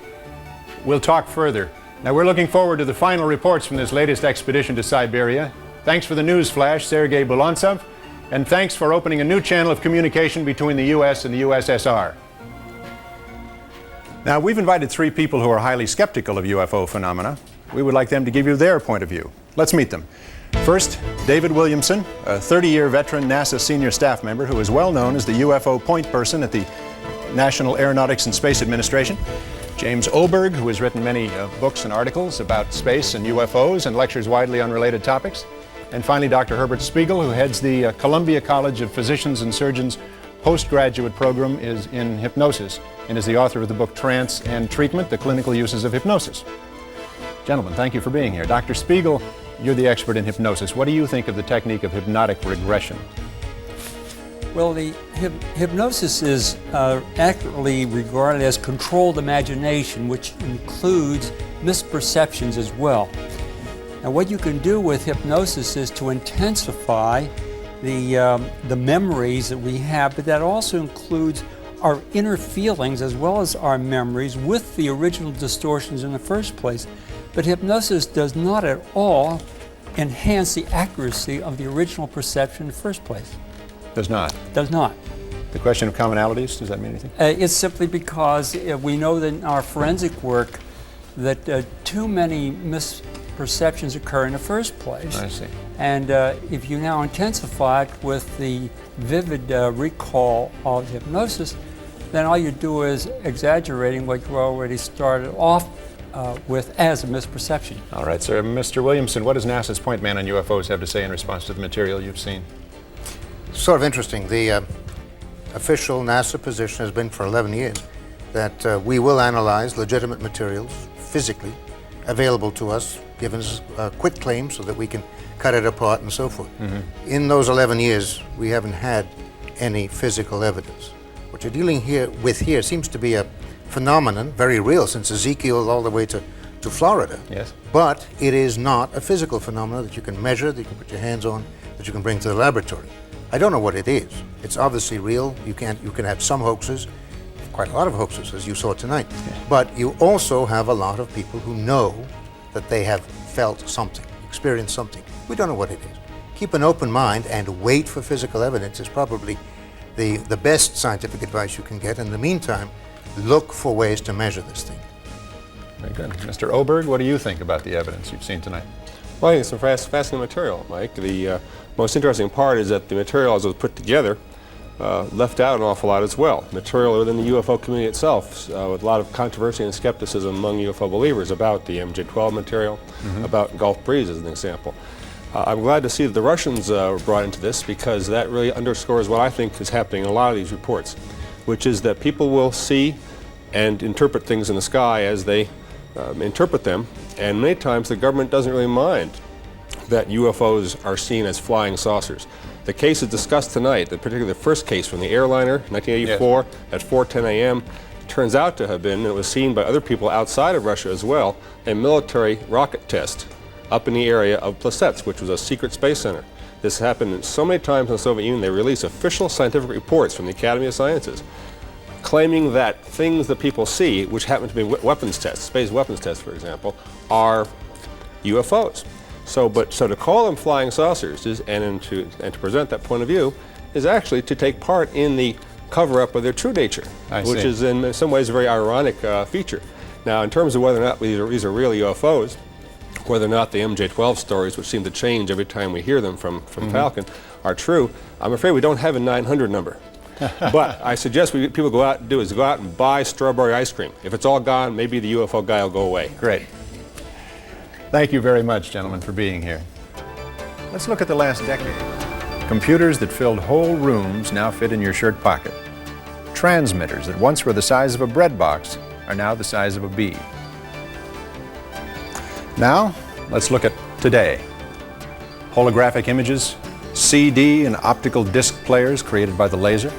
We'll talk further. Now, we're looking forward to the final reports from this latest expedition to Siberia. Thanks for the news flash, Sergei Bolantsev, and thanks for opening a new channel of communication between the U.S. and the USSR. Now, we've invited three people who are highly skeptical of UFO phenomena. We would like them to give you their point of view. Let's meet them. First, David Williamson, a 30-year veteran NASA senior staff member who is well known as the UFO point person at the National Aeronautics and Space Administration. James Oberg, who has written many books and articles about space and UFOs and lectures widely on related topics. And finally, Dr. Herbert Spiegel, who heads the Columbia College of Physicians and Surgeons postgraduate program is in hypnosis and is the author of the book Trance and Treatment, The Clinical Uses of Hypnosis. Gentlemen, thank you for being here. Dr. Spiegel, you're the expert in hypnosis. What do you think of the technique of hypnotic regression? Well, the hypnosis is accurately regarded as controlled imagination, which includes misperceptions as well. Now, what you can do with hypnosis is to intensify the memories that we have, but that also includes our inner feelings as well as our memories with the original distortions in the first place. But hypnosis does not at all enhance the accuracy of the original perception in the first place. Does not? Does not. The question of commonalities, does that mean anything? It's simply because we know that in our forensic work that too many misperceptions occur in the first place. I see. And if you now intensify it with the vivid recall of hypnosis, then all you do is exaggerating what you already started off with as a misperception. All right, sir. Mr. Williamson, what does NASA's point man on UFOs have to say in response to the material you've seen? Sort of interesting. The official NASA position has been for 11 years that we will analyze legitimate materials physically available to us, given us a quick claim so that we can cut it apart and so forth. Mm-hmm. In those 11 years, we haven't had any physical evidence. What you're dealing with here seems to be a phenomenon, very real, since Ezekiel all the way to Florida. Yes. But it is not a physical phenomenon that you can measure, that you can put your hands on, that you can bring to the laboratory. I don't know what it is. It's obviously real. You can have some hoaxes, quite a lot of hoaxes, as you saw tonight. Yes. But you also have a lot of people who know that they have felt something, experienced something. We don't know what it is. Keep an open mind and wait for physical evidence is probably the best scientific advice you can get. In the meantime, look for ways to measure this thing. Very good. Mr. Oberg, what do you think about the evidence you've seen tonight? Well, I think it's some fascinating material, Mike. The most interesting part is that the material as it was put together left out an awful lot as well. Material within the UFO community itself, with a lot of controversy and skepticism among UFO believers about the MJ-12 material, about Gulf Breeze as an example. I'm glad to see that the Russians were brought into this, because that really underscores what I think is happening in a lot of these reports, which is that people will see and interpret things in the sky as they interpret them, and many times the government doesn't really mind that UFOs are seen as flying saucers. The cases discussed tonight, particularly the first case from the airliner, 1984, at 4:10 a.m., turns out to have been, and it was seen by other people outside of Russia as well, a military rocket test up in the area of Plesetsk, which was a secret space center. This happened so many times in the Soviet Union, they released official scientific reports from the Academy of Sciences claiming that things that people see, which happen to be weapons tests, space weapons tests, for example, are UFOs. So to call them flying saucers and to present that point of view is actually to take part in the cover-up of their true nature, which is in some ways a very ironic feature. Now, in terms of whether or not these are real UFOs, whether or not the MJ-12 stories, which seem to change every time we hear them from Falcon, are true, I'm afraid we don't have a 900 number. But I suggest people go out and buy strawberry ice cream. If it's all gone, maybe the UFO guy will go away. Great. Thank you very much, gentlemen, for being here. Let's look at the last decade. Computers that filled whole rooms now fit in your shirt pocket. Transmitters that once were the size of a bread box are now the size of a bee. Now, let's look at today. Holographic images, CD and optical disc players created by the laser.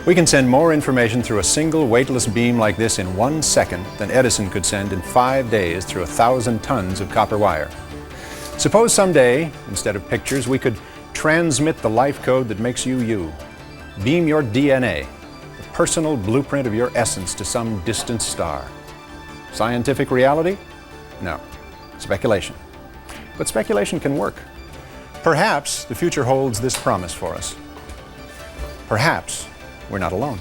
We can send more information through a single weightless beam like this in 1 second than Edison could send in 5 days through 1,000 tons of copper wire. Suppose someday, instead of pictures, we could transmit the life code that makes you you. Beam your DNA, the personal blueprint of your essence, to some distant star. Scientific reality? No. Speculation. But speculation can work. Perhaps the future holds this promise for us. Perhaps we're not alone.